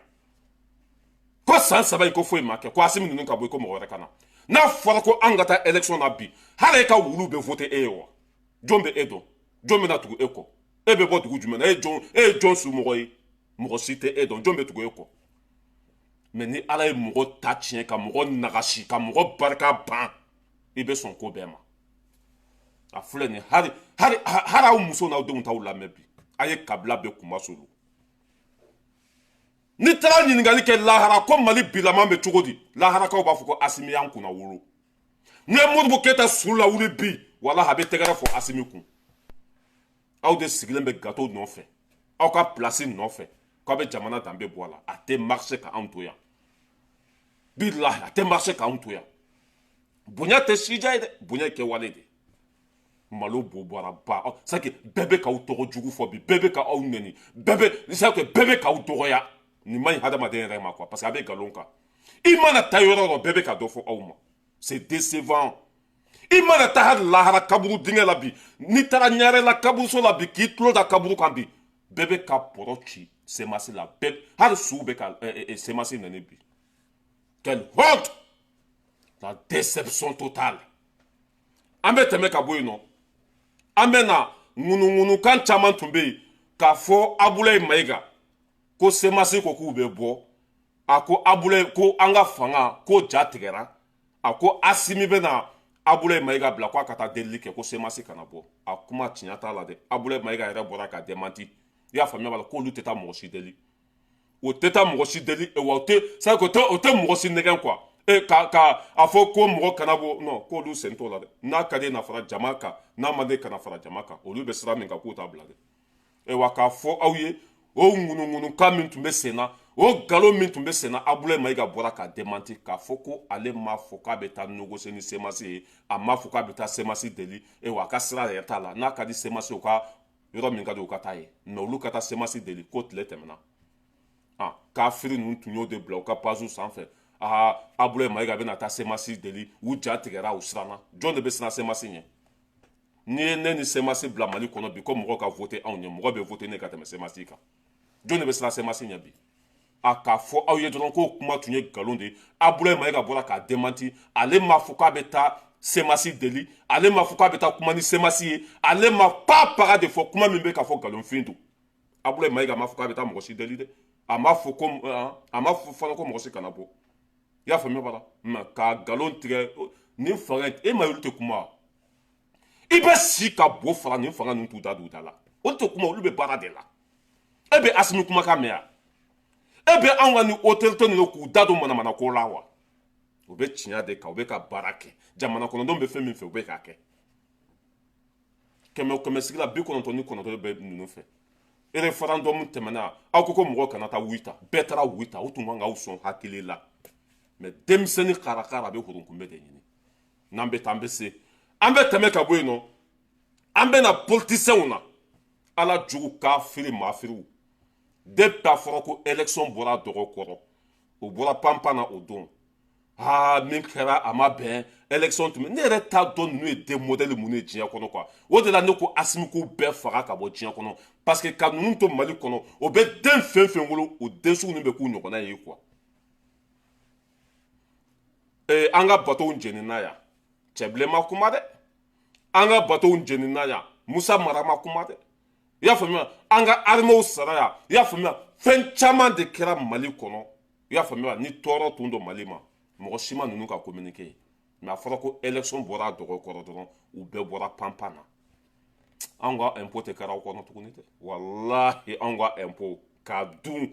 ko san 3 in ko foyi ma kɛ ko Asimi ninnu ka bɔ ko mɔgɔ wɛrɛ ka na n'a fɔra ko an ka taa élection na bi hali e ka wulu bɛ voter e ye wa jɔn bɛ e dɔn jɔn bɛ na tugu e kɔ e bɛ bɔ dugu jumɛn na e ye jɔn su mɔgɔ ye mɔgɔ si tɛ e dɔn jɔn bɛ tugu e kɔ mais ni ala ye mɔgɔ ta tiɲɛ ka mɔgɔ nagasi ka mɔgɔ barika ban i bɛ sɔn ko bɛɛ ma a filɛ nin hari aw muso n'aw denw t'aw lamɛn bi a ye kabila bɛɛ kunba solu ni taara ɲininkali kɛ lahara ko mali bilama bɛ cogo di laharakaw b'a fɔ ko Asimi y'an kunna wolo ni ye Modibo Keyita su lawuli bi wala a bɛ tɛgɛrɛ fɔ Asimi kun aw de sigilen bɛ gateau nɔfɛ aw ka place nɔfɛ k'aw bɛ jamana danbe bɔ a la a tɛ marché ka anw to yan bilahi a tɛ marché ka anw to yan bonya tɛ sija ye dɛ bonya ye kɛwale de malo bo bɔra ba c'est que bɛɛ bɛ k'aw tɔgɔ jugu fɔ bi bɛɛ bɛ k'aw nɛni bɛɛ bɛ k'aw dɔgɔya nin man ɲi hadamaden yɛrɛ ma quoi parce que a bɛ nkalon kan i mana taa yɔrɔ dɔ bɛɛ bɛ ka dɔ fɔ aw ma c'est décevant i mana taa hali lahara kaburu dingɛ la bi n'i taara ɲarela kaburuso la bi k'i tulo da kaburu kan bi bɛɛ bɛ ka pɔrɔ ci semasi la bɛɛ hali suw bɛ ka semasi nɛni bi quelle honte la déception totale an bɛ tɛmɛ ka bɔ yen nɔ an bɛ na ŋunuŋunukan caman tun bɛ yen k'a fɔ Abulayi Mayiga ko semasi ko k'u bɛ bɔ a ko Abulayi ko an ka fanga ko ja tigɛra a ko Asimi bɛ na Abulayi Mayiga bila k'a ka taa delili kɛ ko semasi kana bɔ a kuma tiɲɛ t'a la dɛ Abulayi Mayiga yɛrɛ bɔra ka démenti i y'a faamuya b'a la k'olu tɛ taa mɔgɔ si deli o tɛ taa mɔgɔ si deli wa o tɛ mɔgɔ si nɛgɛn quoi ka a fɔ ko mɔgɔ kana bɔ non k'olu sen t'o la dɛ n'a ka di na fara jama kan n'a man di kana fara jama kan olu bɛ sira min kan k'u t'a bila dɛ wa k'a fɔ aw ye o ŋunuŋunukan min tun bɛ sen na o nkalon min tun bɛ sen na Abulayi Mayiga bɔra ka démenti k'a fɔ ko ale m'a fɔ k'a bɛ taa négocier ni semasi ye a m'a fɔ k'a bɛ taa semasi deli a ka sira yɛrɛ t'a la n'a ka di semasi u ka yɔrɔ min ka di u ka taa ye mais olu ka taa semasi deli k'o tile tɛmɛna kafiri ninnu tun y'o de bila u ka pazu sanfɛ Abulayi Mayiga bɛna taa semasi deli u ja tigɛra u siranna jɔn de bɛ siran semasi ɲɛ n'i ye ne ni semasi bila Mali kɔnɔ bi ko mɔgɔ ka voter anw ɲɛ mɔgɔ bɛ voter ne ka tɛmɛ semasi kan jɔn de bɛ siran semasi ɲɛ bi k'a fɔ aw ye dɔrɔn k'o kuma tun ye nkalon de ye Abulayi Mayiga bɔra k'a démenti ale m'a fɔ k'a bɛ taa semasi deli ale m'a fɔ k'a bɛ taa kuma ni semasi ye ale ma pas paga de fɔ kuma min bɛ k'a fɔ nkalonfin don Abulayi Mayiga m'a fɔ k'a bɛ taa mɔgɔ si deli dɛ a m'a fɔ fana ko mɔgɔ si kana bɔ i y'a faamuya b'a la k'a nkalon tigɛ nin fanga e ma olu tɛ kuma i bɛ si ka bo fara nin fanga ninnu t'u da don u da la olu tɛ kuma olu bɛ baara de la e bɛ Asimi kumakan mɛn yan e bɛ anw ka ni autorité ninnu k'u da don manamana ko la wa u bɛ tiɲɛ de kan u bɛ ka baara kɛ jamana kɔnɔdenw bɛ fɛn min fɛ u bɛ k'a kɛ kɛmɛ kɛmɛ sigi la 99 bɛ ninnu fɛ référendum tɛmɛna aw ko mɔgɔ kana taa wuita bɛɛ taara wuita o tun man k'aw sɔn hakili la mais denmisɛnnin karakara a bɛ hurunkunbɛ de ɲini n'an bɛ taa an bɛ se an bɛ tɛmɛ ka bɔ yen nɔ an bɛ na politisiyɛnw na ala jugu kafiri maafiriw depuis a fɔra ko élection bɔra dɔgɔ kɔrɔ o bɔra panpan na o don min kɛra a ma bɛn élection tun bɛ ne yɛrɛ t'a dɔn ninnu ye den modèle mun ye diɲɛ kɔnɔ quoi o de la ne ko Asimi k'u bɛɛ faga ka bɔ diɲɛ kɔnɔ parce que ka ninnu to Mali kɔnɔ o bɛ den fɛn fɛn wolo o den sugu ninnu bɛ k'u ɲɔgɔnna ye quoi an ka bateau jenina yan cɛbilen ma kuma dɛ an ka bateau jenina yan Musa Mara ma kuma dɛ i y'a faamuya an ka armée sara yan i y'a faamuya fɛn caman de kɛra Mali kɔnɔ i y'a faamuya ni tɔɔrɔ tun don Mali ma mɔgɔ si ma ninnu ka communiqué mais a fɔra ko élection bɔra dɔgɔ kɔrɔ dɔrɔn u bɛɛ bɔra panpan na anw ka impôt tɛ kɛra aw kɔnɔ tuguni dɛ walahi anw ka impôt k'a dun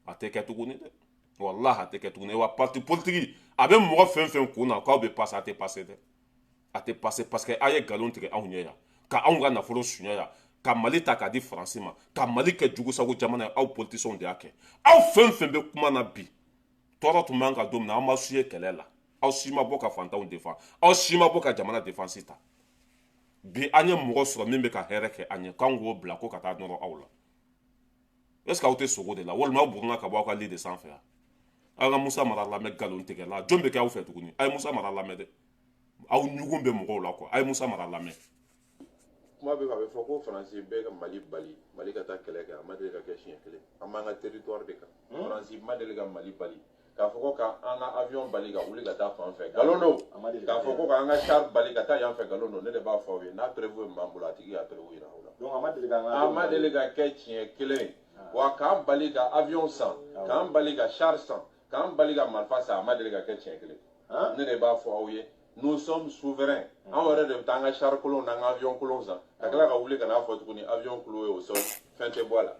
a tɛ kɛ tuguni dɛ walahi a tɛ kɛ tuguni wa parti politique a bɛ mɔgɔ fɛn fɛn kun na k'aw bɛ passer a tɛ passer dɛ a tɛ passer parce que aw ye nkalon tigɛ anw ɲɛ yan ka anw ka nafolo suɲɛ yan ka Mali ta k'a di Faransi ma ka Mali kɛ jugusago jamana ye aw politiciens de y'a kɛ aw fɛn fɛn bɛ kuma na bi tɔɔrɔ tun b'an kan don min na aw ma su ye kɛlɛ la aw si ma bɔ ka fantanw défend aw si ma bɔ ka jamana défense ta bi an ye mɔgɔ sɔrɔ min bɛ ka hɛrɛ kɛ an ye k'an k'o bila ko ka taa nɔrɔ aw la est ce que aw tɛ sogo de la walima aw buruna ka bɔ aw ka lit de sanfɛ yan aw ka Musa Mara lamɛn nkalon tigɛ la jɔn bɛ kɛ aw fɛ tuguni a ye Musa Mara lamɛn dɛ aw ɲugun bɛ mɔgɔw la quoi a ye Musa Mara lamɛn kuma bɛ a bɛ fɔ ko faransi bɛɛ ka mali bali mali ka taa kɛlɛ kɛ a ma deli ka kɛ siɲɛ kelen an b'an ka territoire de kan faransi ma deli ka mali bali k'a fɔ ko k'an ka avion bali ka wuli ka taa fan fɛ nkalon don k'a fɔ ko k'an ka char bali ka taa yan fɛ nkalon don ne de b'a fɔ aw ye n'a prévu bɛ maa bolo a tigi y'a prévu yira aw la donc a ma deli ka kɛ siɲɛ kelen wa k'an bali ka avion san k'an bali ka char san k'an bali ka marifa san a ma deli ka kɛ siɲɛ kelen ne de b'a fɔ aw ye nous sommes souverains an yɛrɛ de bɛ taa an ka char kolon n'an ka avion kolon san ka tila ka wuli ka n'a fɔ tuguni avion kulo ye o sol fɛn tɛ bɔ a la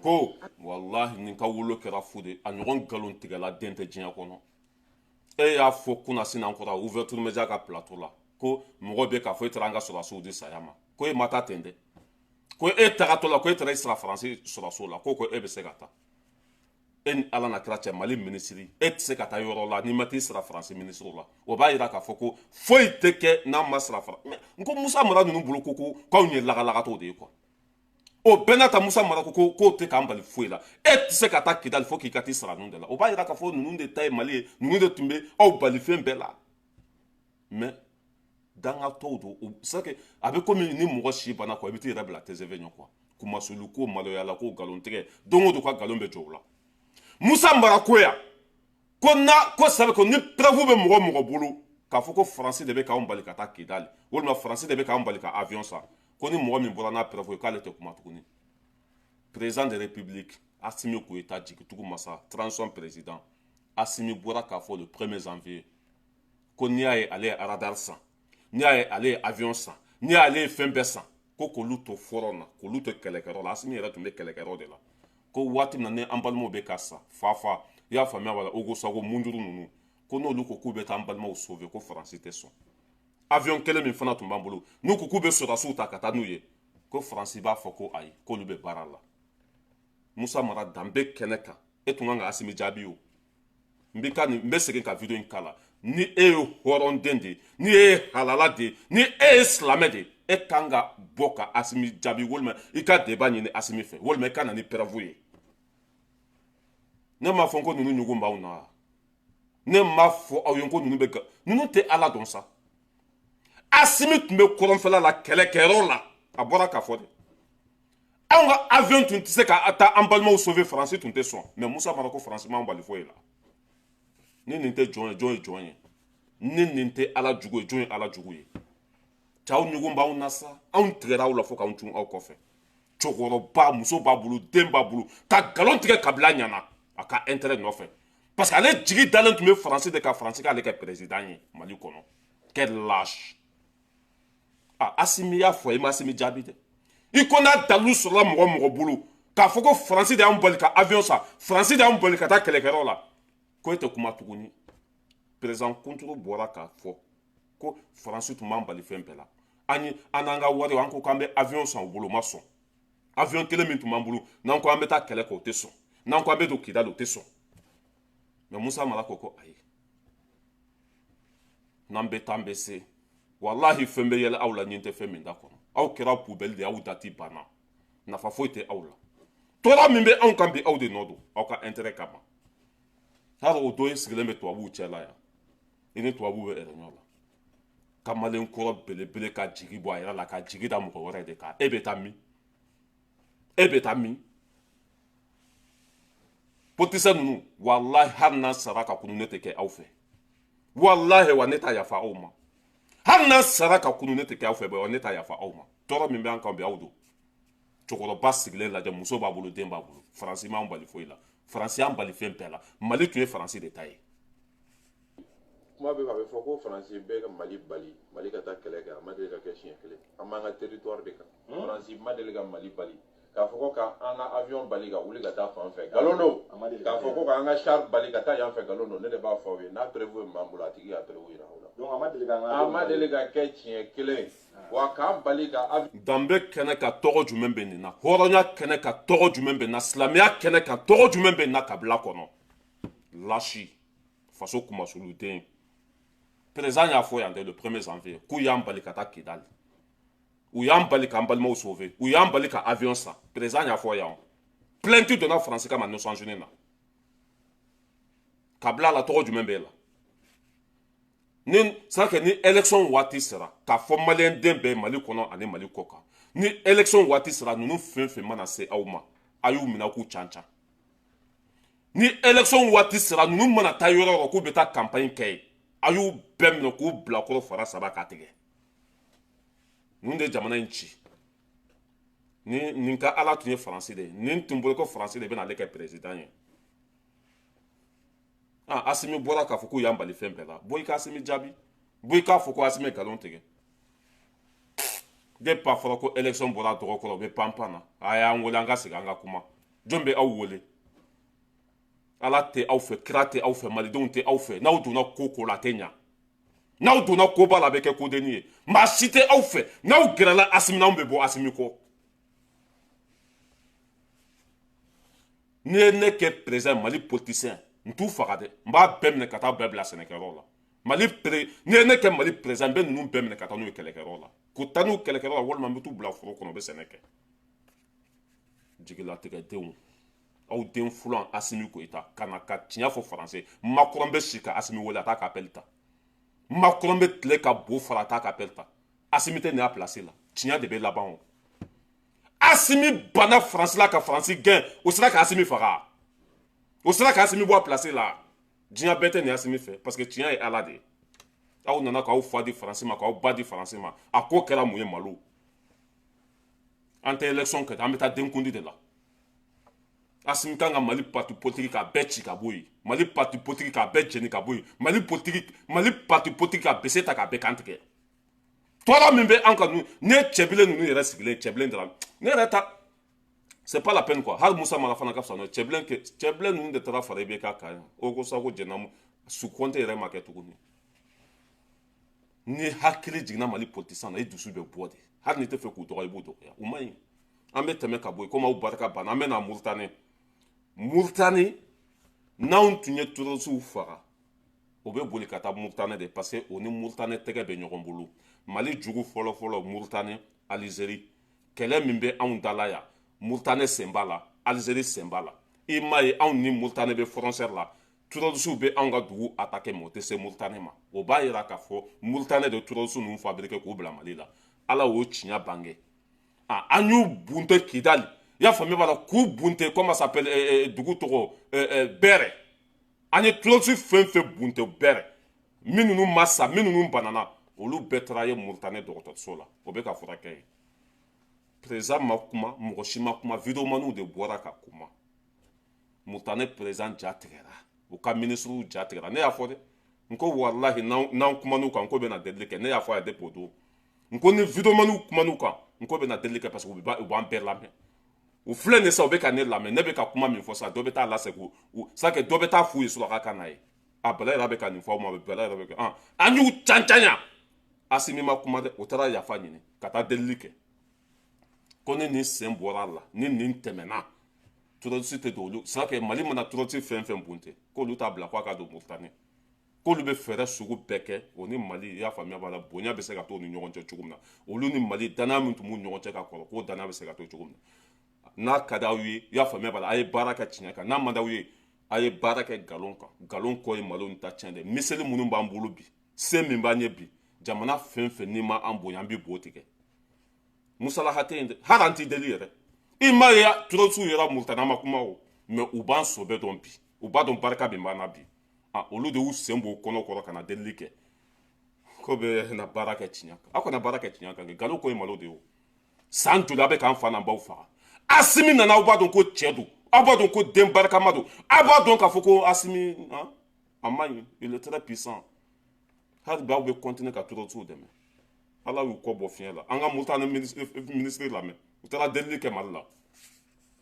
ko wallahi nin ka wolo kɛra fu de a ɲɔgɔn nkalon tigɛla den tɛ diɲɛ kɔnɔ e y'a fɔ kunna sinan kɔrɔ ouverture media ka plateau la ko mɔgɔ bɛ k'a fɔ e taara an ka sɔrɔdasiw di saya ma ko e ma taa ten dɛ ko e tagatɔ la ko e taara i sara faransi sɔrɔdasiw la ko e bɛ se ka taa e ni ala na kira cɛ mali minisiri e tɛ se ka taa yɔrɔ la n'i ma t'i sara faransi minisiriw la o b'a yira k'a fɔ ko foyi tɛ kɛ n'an ma sara faransi n ko musa mara ninnu bolo ko k'anw ye lagalagatɔw de ye kuwa o bɛɛ n'a ta musa mara ko k'o tɛ k'an bali foyi la e tɛ se ka taa kidali fo k'i ka t'i sara ninnu de la o b'a yira k'a fɔ ninnu de ta ye mali ye ninnu de tun bɛ aw bali fɛn bɛɛ la mɛ dangatɔw don o c'est que a bɛ komi ni mɔgɔ si banna quoi i bɛ t'i yɛrɛ bila TGV ɲɛ quoi kumasulu ko maloyala ko nkalon tigɛ don o don ka nkalon bɛ jɔ o la musa mara ko yan ko sabe ko ni preuve bɛ mɔgɔ mɔgɔ bolo k'a fɔ ko faransi de bɛ k'anw bali ka taa kidali walima faransi de bɛ k'anw bali ka avion san ko ni mɔgɔ min bɔra n'a preuve ye k'ale tɛ kuma tuguni président de république Assimi Goïta jigitugu masa transition président Assimi bɔra k'a fɔ le 1er janvier ko n'i y'a ye ale ye radar san n'i y'a ye ale ye avion san n'i y'a ye ale ye fɛn bɛɛ san ko k'olu to fɔrɔn na k'olu to kɛlɛkɛyɔrɔ la Assimi yɛrɛ tun bɛ kɛlɛkɛyɔrɔ de la ko waati min na ni an balimaw bɛ ka sa fa i y'a faamuya wala Ogo Sago munduru ninnu ko n'olu ko k'u bɛ taa an balimaw sauver ko faransi tɛ sɔn avion kelen min fana tun b'an bolo n'u ko k'u bɛ sɔrɔdasiw ta ka taa n'u ye ko faransi b'a fɔ ko ayi k'olu bɛ baara la musa mara dan bɛ kɛnɛ kan e tun kan ka Assimi jaabi o n bɛ segin ka video in k'a la ni e ye hɔrɔnden de ye ni e ye halala de ye ni e ye silamɛ de ye e kan ka bɔ ka Assimi jaabi walima i ka débat ɲini Assimi fɛ walima i ka na ni preuve ye ne m'a fɔ ko ninnu ɲugun b'aw na ne m'a fɔ aw ye ko ninnu bɛ ninnu tɛ ala dɔn sa Assimi tun bɛ kɔrɔnfɛla la kɛlɛkɛyɔrɔ la a bɔra k'a fɔ de anw ka avion tun tɛ se ka taa an balimaw sauver faransi tun tɛ sɔn mais musa mara ko faransi m'anw bali foyi la ni nin tɛ jɔn ye jɔn ye jɔn ye ni nin tɛ ala jugu ye jɔn ye ala jugu ye cɛw ɲugun b'aw na sa anw tigɛra aw la fo k'anw cun aw kɔfɛ cɛkɔrɔba muso b'a bolo den b'a bolo ka nkalon tigɛ kabila ɲɛna a ka intérêt nɔfɛ parce que ale jigi dalen tun bɛ faransi de ka faransi k'ale kɛ président ye mali kɔnɔ quel lâche Assimi y'a fɔ i ma Assimi jaabi dɛ i ko n'a dalu sɔrɔla mɔgɔ bolo k'a fɔ ko faransi de y'an bali ka avion san faransi de y'an bali ka taa kɛlɛkɛyɔrɔ la ko e tɛ kuma tuguni président kunturu bɔra k'a fɔ ko faransi tun b'an bali fɛn bɛɛ la an n'an ka wari an ko k'an bɛ avion san u bolo o ma sɔn avion kelen min tun b'an bolo n'an ko an bɛ taa kɛlɛ kɛ o tɛ sɔn n'an ko an bɛ don kidali o tɛ sɔn mais musa mara ko ayi n'an bɛ taa an bɛ se wallahi fɛn bɛ yɛlɛ aw la ɲin tɛ fɛn min da kɔnɔ aw kɛra poubelle de aw dati banna nafa foyi tɛ aw la tɔɔrɔ min bɛ anw kan bi aw de nɔ don aw ka intérêt kama hali o dɔ sigilen bɛ tubabuw cɛ la yan i ni tubabuw bɛ ɛrɛɲɔ la kamalen kɔrɔ belebele ka jigi bɔ a yɛrɛ la ka jigi da mɔgɔ wɛrɛ de kan e bɛ taa min e bɛ taa min politicien ninnu wallahi hali n'an sara ka kunu ne tɛ kɛ aw fɛ wallahi wa ne t'a yafa aw ma hali n'an sara ka kunu ne tɛ kɛ aw fɛ wa ne t'a yafa aw ma tɔɔrɔ min bɛ an kan bi aw don cɛkɔrɔba sigilen lajɛ muso b'a bolo den b'a bolo faransi m'an bali foyi la faransi y'an bali fɛn bɛɛ la mali tun ye faransi de ta ye kuma bɛ a bɛ fɔ ko faransi bɛɛ ka mali bali mali ka taa kɛlɛ kɛ a ma deli ka kɛ siɲɛ kelen an b'an ka territoire de kan faransi ma deli ka mali bali k'a fɔ ko k'an ka avion bali ka wuli ka taa fan fɛ nkalon don k'a fɔ ko k'an ka char bali ka taa yan fɛ nkalon don ne de b'a fɔ aw ye n'a prévu bɛ maa bolo a tigi y'a prévu yira aw la donc a ma deli ka kɛ siɲɛ kelen wa k'an bali ka avion danbe kɛnɛ ka tɔgɔ jumɛn bɛ nin na hɔrɔnya kɛnɛ ka tɔgɔ jumɛn bɛ na silamɛya kɛnɛ ka tɔgɔ jumɛn bɛ na kabila kɔnɔ lâche faso kumasuluden président y'a fɔ yan dɛ le 1er janvier k'u y'an bali ka taa kidali u y'an bali k'an balimaw sauver u y'an bali ka avion san président y'a fɔ yan plainte donna faransi kama Nations Unies na kabila la tɔgɔ jumɛn b'e la ni élection waati sera k'a fɔ maliyɛn den bɛɛ mali kɔnɔ ani mali kɔ kan ni élection waati sera ninnu fɛn fɛn mana se aw ma a y'u minɛ k'u cancan ni élection waati sera ninnu mana taa yɔrɔ yɔrɔ k'u bɛ taa campagne kɛ yen a y'u bɛɛ minɛ k'u bila kɔrɔ fara saba k'a tigɛ ninnu de jamana in ci nin ka ala tun ye faransi de ye nin tun bolo ko faransi de bɛna ale kɛ président ye Asimi bɔra k'a fɔ k'u y'an bali fɛn bɛɛ la bɔ i ka Asimi jaabi bɔ i k'a fɔ ko Asimi ye nkalon tigɛ depuis a fɔra ko élection bɔra dɔgɔ kɔrɔ u bɛ pan-pan na a y'an wele an ka segin an ka kuma jɔn bɛ aw wele ala tɛ aw fɛ kira tɛ aw fɛ malidenw tɛ aw fɛ n'aw donna ko ko la a tɛ ɲa n'aw donna koba la a bɛ kɛ kodenni ye maa si tɛ aw fɛ n'aw gɛrɛla Asimi n'anw bɛ bɔ Asimi kɔ n'i ye ne kɛ président Mali politicien n t'u faga dɛ n b'a bɛɛ minɛ ka taa bɛɛ bila sɛnɛkɛyɔrɔ la n'i ye ne kɛ Mali président n bɛ ninnu bɛɛ minɛ ka taa n'u ye kɛlɛkɛyɔrɔ la k'u taa n'u kɛlɛkɛyɔrɔ la walima n bɛ t'u bila foro kɔnɔ u bɛ sɛnɛ kɛ jigilatigɛdenw aw den fulan Asimi Goïta ka na ka tiɲɛ fɔ faransɛ Macron bɛ si ka Asimi wele a t'a ka appel ta Macron bɛ tile ka bo fara a t'a ka appel ta Asimi tɛ nin y'a place la tiɲɛ de bɛ laban o Asimi banna Faransi la ka Faransi gɛn o sera ka Asimi faga o sera ka Asimi bɔ a place la diɲɛ bɛɛ tɛ nin Asimi fɛ parce que tiɲɛ ye ala de ye aw nana k'aw fa di Faransi ma k'aw ba di Faransi ma a ko kɛra mun ye malo an tɛ élection kɛ an bɛ taa denkundi de la Asimi kan ka Mali parti politique k'a bɛɛ ci ka bɔ yen Mali parti politique k'a bɛɛ jeni ka bɔ yen Mali parti politique k'a bese ta k'a bɛɛ kantigɛ tɔɔrɔ min bɛ an kan ne ye cɛbilen ninnu yɛrɛ sigilen cɛbilen dara ne yɛrɛ ta c'est pas la peine quoi hali Musa Mara fana ka fisa n'o cɛbilen ninnu de taara fara IBK kan o ko sa ko jɛnna su Kɔnte yɛrɛ ma kɛ tuguni ni hakili jiginna Mali politicien na i dusu bɛ bɔ de hali n'i tɛ fɛ k'u dɔgɔya i b'u dɔgɔya u man ɲi an bɛ tɛmɛ ka bɔ yen komi aw barika banna an bɛ na Muritani n'anw tun ye terrorisiw faga o bɛ boli ka taa Muritani de parce que o ni Muritani tɛgɛ bɛ ɲɔgɔn bolo Mali jugu fɔlɔ-fɔlɔ Muritani Alizeri kɛlɛ min bɛ anw dala yan Muritani sen b'a la Alizeri sen b'a la i m'a ye anw ni Muritani bɛ frontière la terrorisiw bɛ anw ka dugu attaquer mais o tɛ se Muritani ma o b'a yira k'a fɔ Muritani de terrorisiw ninnu fabriquer k'u bila Mali la ala y'o tiɲɛ bange an y'u bunte Kidali i y'a faamuya b'a la k'u bunte comment ça s'appelle dugu tɔgɔ Bɛrɛ an ye terroriste fɛn fɛn bunte Bɛrɛ minnu ma sa minnu banana olu bɛɛ taara ye Muritani dɔgɔtɔrɔso la o bɛ ka furakɛ yen président ma kuma mɔgɔ si ma kuma vidéomaniw de bɔra ka kuma Muritani président ja tigɛra u ka ministrew ja tigɛra ne y'a fɔ dɛ n ko walahi n'an kuman'u kan n ko bɛna delili kɛ ne y'a fɔ a ye depuis o don n ko ni vidéomaniw kuman'u kan n ko bɛna delili kɛ parce que u b'an bɛɛ lamɛn u filɛ nin sa u bɛ ka ne lamɛn ne bɛ ka kuma min fɔ sa dɔ bɛ taa lasegin sa kɛ dɔ bɛ taa f'u ye suraka kan na ye a bɛlɛ yɛrɛ bɛ ka nin fɔ aw ma bɛlɛ yɛrɛ bɛ ka an y'u cancan Asimi ma kuma dɛ o taara yafa ɲini ka taa delili kɛ ko ni nin sen bɔra a la ni nin tɛmɛna terroriste tɛ don olu sa kɛ Mali mana terroriste fɛn fɛn bunte k'olu t'a bila k'a ka don Muritani k'olu bɛ fɛɛrɛ sugu bɛɛ kɛ o ni Mali i y'a faamuya b'a la bonya bɛ se ka t'o ni ɲɔgɔn cɛ cogo min na olu ni Mali danaya min tun b'u ɲɔgɔn cɛ ka kɔrɔ k'o danaya bɛ se ka to cogo min na n'a ka d'aw ye i y'a faamuya b'a la a ye baara kɛ tiɲɛ kan n'a man d'aw ye a ye baara kɛ nkalon kan nkalon kɔ ye malo ni ta tiɲɛ dɛ miseli minnu b'an bolo bi se min b'an ye bi jamana fɛn fɛn n'i ma an bonya an bɛ bo tigɛ musalaha tɛ yen dɛ hali an t'i deli yɛrɛ i m'a ye terroriste yɛrɛ Muritani ma kuma o mais u b'an sɔbɛ dɔn bi u b'a dɔn barika bɛ b'an na bi olu de y'u sen b'o kɔnɔ kɔrɔ ka na delili kɛ ko bɛ na baara kɛ tiɲɛ kan aw kana baara kɛ tiɲɛ kan nkalon ko ye malo de ye o san joli a bɛ k'an fa n'an baw faga Asimi nana aw b'a dɔn ko cɛ don aw b'a dɔn ko den barikama don aw b'a dɔn k'a fɔ ko Asimi a man ɲi il est très puissant hali bi aw bɛ continuer ka terroriste dɛmɛ ala y'u kɔ bɔ fiɲɛ la an ka Muritani ministre lamɛn u taara delili kɛ Mali la.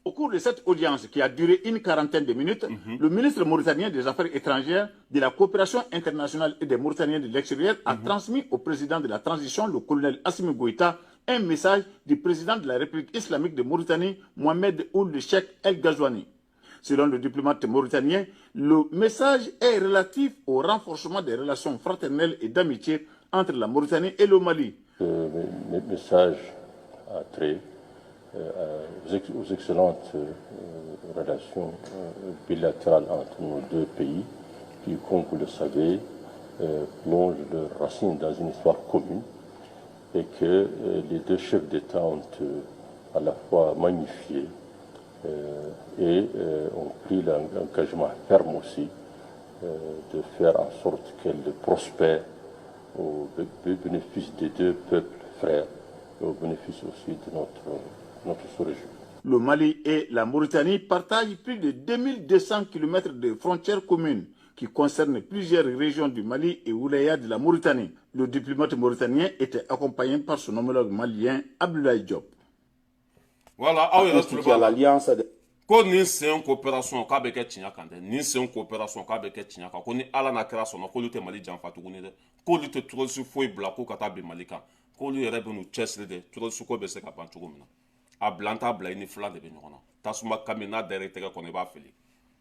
Au cours de cette audience qui a duré une quarantaine de minutes, le ministre mauritanien des Affaires étrangères, de la coopération internationale et des Mauritaniens de l'extérieur a transmis au président de la transition, le colonel Assimi Goïta, un message du président de la République islamique de Mauritanie, Mohamed Ould Cheikh El Ghazouani. Selon le diplomate mauritanien, le message est relatif au renforcement des relations fraternelles et d'amitié entre la Mauritanie et le Mali. Le message a trait aux excellentes relations bilatérales entre nos deux pays qui, comme vous le savez, plongent leurs racines dans une histoire commune et que les deux chefs d'État ont à la fois magnifié et ont pris l'engagement ferme aussi de faire en sorte qu'elle prospère au bénéfice des deux peuples frères et au bénéfice aussi de notre sous-région. Le Mali et la Mauritanie partagent plus de 2200 km de frontières communes qui concernent plusieurs régions du Mali et Oulaya de la Mauritanie. Le diplomate mauritanien était accompagné par son homologue malien Abdoulaye Diop. Voilà, l'alliance ko ni sen coopération ka be ke tinya kan de ni sen coopération ka be ke tinya ka ko ni ala na kra so no ko lute Mali janfa tuguni de ko lute trosu foi bla ko kata be Malika ko lu yere be nu chesle de trosu ko be se ka ban tugumina a blanta bla ni flan de be nyona tasuma kamina direct ka ko ne ba feli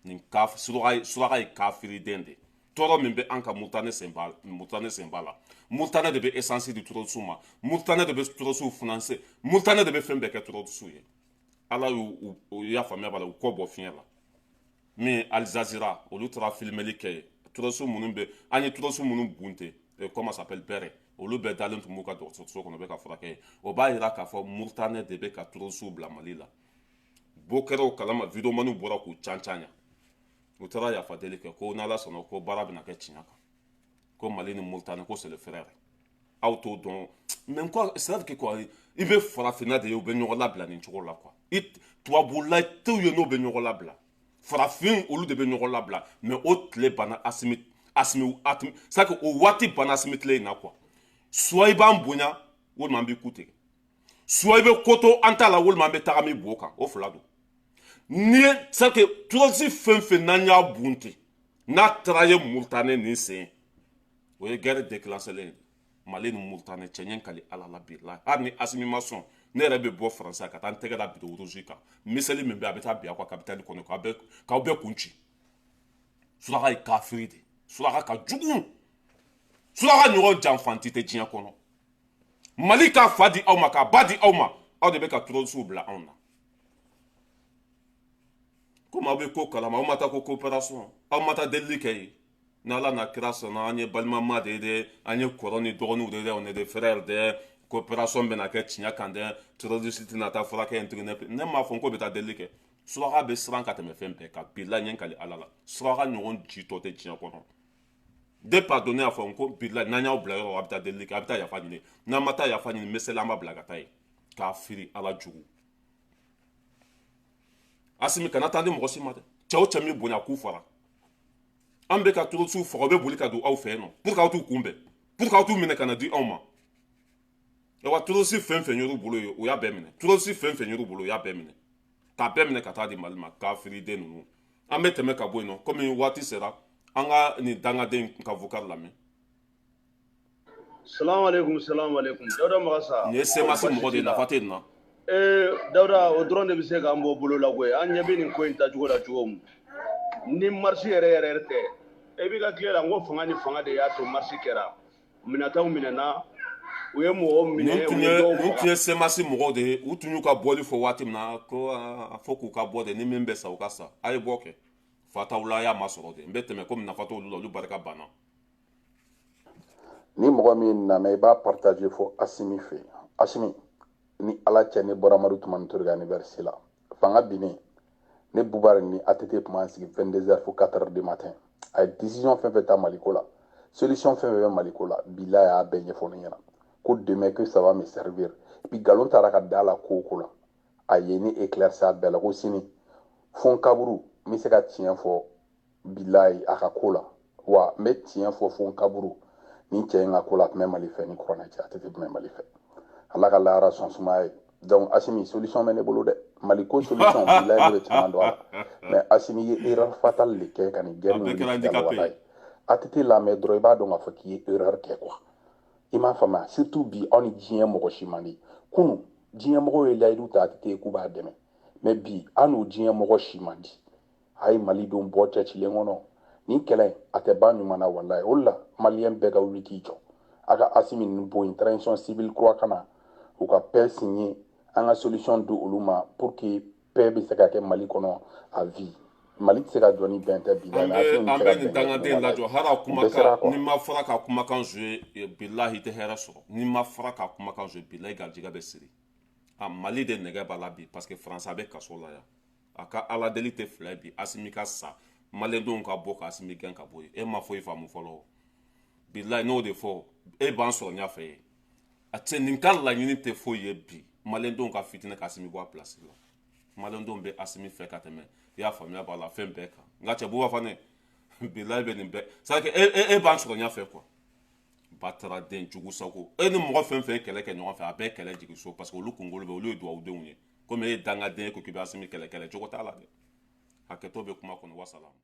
ni kaf sura kafiri dende toro min be anka mutane sembala mutane de be essence du trosu ma mutane de be trosu financé mutane de be fembe ke trosu ye ala y'a faamuya bala u kɔ bɔ fiɲɛ la min Al-Jazeera olu taara filmeli kɛ turasu minnu bɛ an ye turasu minnu bunte comment ça s'appelle bɛrɛ olu bɛɛ dalen tun b'u ka dɔgɔtɔrɔso kɔnɔ bɛ ka furakɛ o b'a yira k'a fɔ Mauritanie de bɛ ka turasu bila Mali la bɔ kɛra o kalama vidéomaniw bɔra k'u cancanya u taara yafa deli kɛ ko n'Ala sɔnna ko baara bɛna kɛ tiɲɛ kan ko Mali ni Mauritanie ko c'est le frère aw t'o dɔn mais quoi c'est-à-dire que quoi i bɛ farafinna de ye u bɛ ɲɔgɔn labila nin cogo la quoi tubabula tew ye n'o bɛ ɲɔgɔn labila farafin olu de bɛ ɲɔgɔn labila mais o tile banna Asimi c'est que o waati banna Asimi tile in na quoi soit i b'an bonya walima an b'i ku tigɛ soit i bɛ ko to an t'a la walima an bɛ taga min bo kan o fila don ni c'est que turazi fɛn fɛn n'an y'a bunte n'a taara ye Mauritanie nin sen o ye guerre déclenchée Mali ni Mauritanie cɛɲɛ kali ala la bi la hali ni Asimi ma sɔn ne yɛrɛ bɛ bɔ Faransi ka taa n tɛgɛ da bidon rouge kan miseli min bɛ a bɛ taa bi a ka capitale kɔnɔ k'aw bɛɛ kun ci suraka ye kafiri de suraka ka jugu suraka ɲɔgɔn janfanti tɛ diɲɛ kɔnɔ Mali k'a fa di aw ma k'a ba di aw ma aw de bɛ ka turosiw bila anw na komi aw bɛ ko kalama aw ma taa ko coopération aw ma taa delili kɛ yen n'Ala na kira sɔnna an ye balimama de ye dɛ an ye kɔrɔ ni dɔgɔninw de ye on est des frères de coopération bɛna kɛ tiɲɛ kan dɛ terroriste tɛna taa furakɛ yen tuguni ne m'a fɔ n ko bɛ taa delili kɛ suraka bɛ siran ka tɛmɛ fɛn bɛɛ kan bilahi ɲɛ kali ala la suraka ɲɔgɔn jitɔ tɛ diɲɛ kɔnɔ depuis a don ne y'a fɔ n ko bilahi n'an y'aw bila yɔrɔ a bɛ taa delili kɛ a bɛ taa yafa ɲini n'an ma taa yafa ɲini meseli an b'a bila ka taa yen k'a firi ala jugu Asimi kana taa di mɔgɔ si ma dɛ cɛ o cɛ min bonya k'u fara an bɛ ka turosiw faga o bɛ boli ka don aw fɛ yen nɔ pour que aw t'u kunbɛn pour que aw t'u minɛ ka na di anw ma wa turosi fɛn fɛn y'olu bolo ye o y'a bɛɛ minɛ turosi fɛn fɛn y'olu bolo o y'a bɛɛ minɛ k'a bɛɛ minɛ ka taa di Mali ma kafiriden ninnu an bɛ tɛmɛ ka bɔ yen nɔ komi waati sera an ka nin dangaden ka vocal lamɛn. Salamu alaikum Dawuda Magasa nin ye semasi mɔgɔ de ye nafa tɛ nin na Dawuda o dɔrɔn de bɛ se k'an bɔ bolo la koyi an ɲɛ bɛ nin ko in tacogo la cogo min ni marche yɛrɛ tɛ e b'i ka tile la n ko fanga ni fanga de y'a to marche kɛra minɛntaw minɛna u ye mɔgɔw minɛ nin tun ye semasi mɔgɔw de ye u tun y'u ka bɔli fɔ waati min na ko a fɔ k'u ka bɔ de ni min bɛ sa u ka sa a ye bɔ kɛ fataw la a y'a masɔrɔ de n bɛ tɛmɛ komi nafa t'olu la olu barika banna ni mɔgɔ min nana i b'a partager fɔ Asimi fɛ Asimi ni ala cɛ ne bɔra Amadu Tumani Ture ka anniversaire la fanga binnen ne Bubari ni ATT tun b'an sigi 22h fo 4h du matin a ye décision fɛn fɛn ta Maliko la solution fɛn fɛn bɛ Maliko la bilahi a y'a bɛɛ ɲɛfɔ ne ɲɛna ko demain que ça va me servir et puis galon taara ka da la ko o ko la a ye ne éclairci a bɛɛ la ko sini fo n kaburu n bɛ se ka tiɲɛ fɔ bilahi a ka ko la wa n bɛ tiɲɛ fɔ fo n kaburu ni cɛ in ka ko la a tun bɛ Mali fɛ ni kuranɛ cɛ ATT tun bɛ Mali fɛ ala ka lahara sɔn sumaya ye donc Asimi solution bɛ ne bolo dɛ Maliko solution bilahi ne bɛ caman dɔn a la mais Asimi ye erreur fatale de kɛ ka nin guerre in wuli ka wala ye ATT lamɛn dɔrɔn i b'a dɔn k'a fɔ k'i ye erreur kɛ quoi i m'a faamuya surtout bi aw ni diɲɛ mɔgɔ si man di kunun diɲɛ mɔgɔw ye layidu ta ATT ye k'u b'a dɛmɛ mais bi an n'o diɲɛ mɔgɔ si man di a ye malidenw bɔ cɛcilen kɔnɔ nin kɛlɛ in a tɛ ban ɲuman na walayi o de la maliyɛn bɛɛ ka wuli k'i jɔ a ka Asimi ninnu bɔ yen transition civile kura ka na u ka paix signer an ka solution di olu ma pour que paix bɛ se ka kɛ Mali kɔnɔ à vie Mali tɛ se ka jɔ ni bɛn tɛ bi la an bɛ nin dangaden lajɔ hali a kumakan ni ma fara ka kumakan joué bilahi i tɛ hɛrɛ sɔrɔ ni ma fara ka kumakan joué bilahi garijɛgɛ bɛ siri Mali de nɛgɛ b'a la bi parce que France a bɛ kaso la yan a ka ala deli tɛ fila ye bi Asimi ka sa maliyɛndenw ka bɔ ka Asimi gɛn ka bɔ yen e ma foyi faamu fɔlɔ bilahi n'o de fɔ e b'an sɔrɔ ɲɛfɛ ye a cɛ nin ka laɲini tɛ foyi ye bi maliyɛndenw ka fitinɛ ka Asimi bɔ a place la maliyɛndenw bɛ Asimi fɛ ka tɛmɛ i y'a faamuya b'a la fɛn bɛɛ kan nka cɛ Buba Fane bilahi bɛ nin bɛɛ c'est à dire e b'an sɔrɔ ɲɛfɛ quoi Batara den jugu sago e ni mɔgɔ fɛn fɛn kɛlɛ kɛ ɲɔgɔn fɛ a bɛɛ kɛlɛ jigin so parce que olu kunkolo bɛ olu ye duwawudenw ye komi e ye dangaden ye ko k'i bɛ Asimi kɛlɛ cogo t'a la dɛ hakɛto bɛ kuma kɔnɔ wasalamu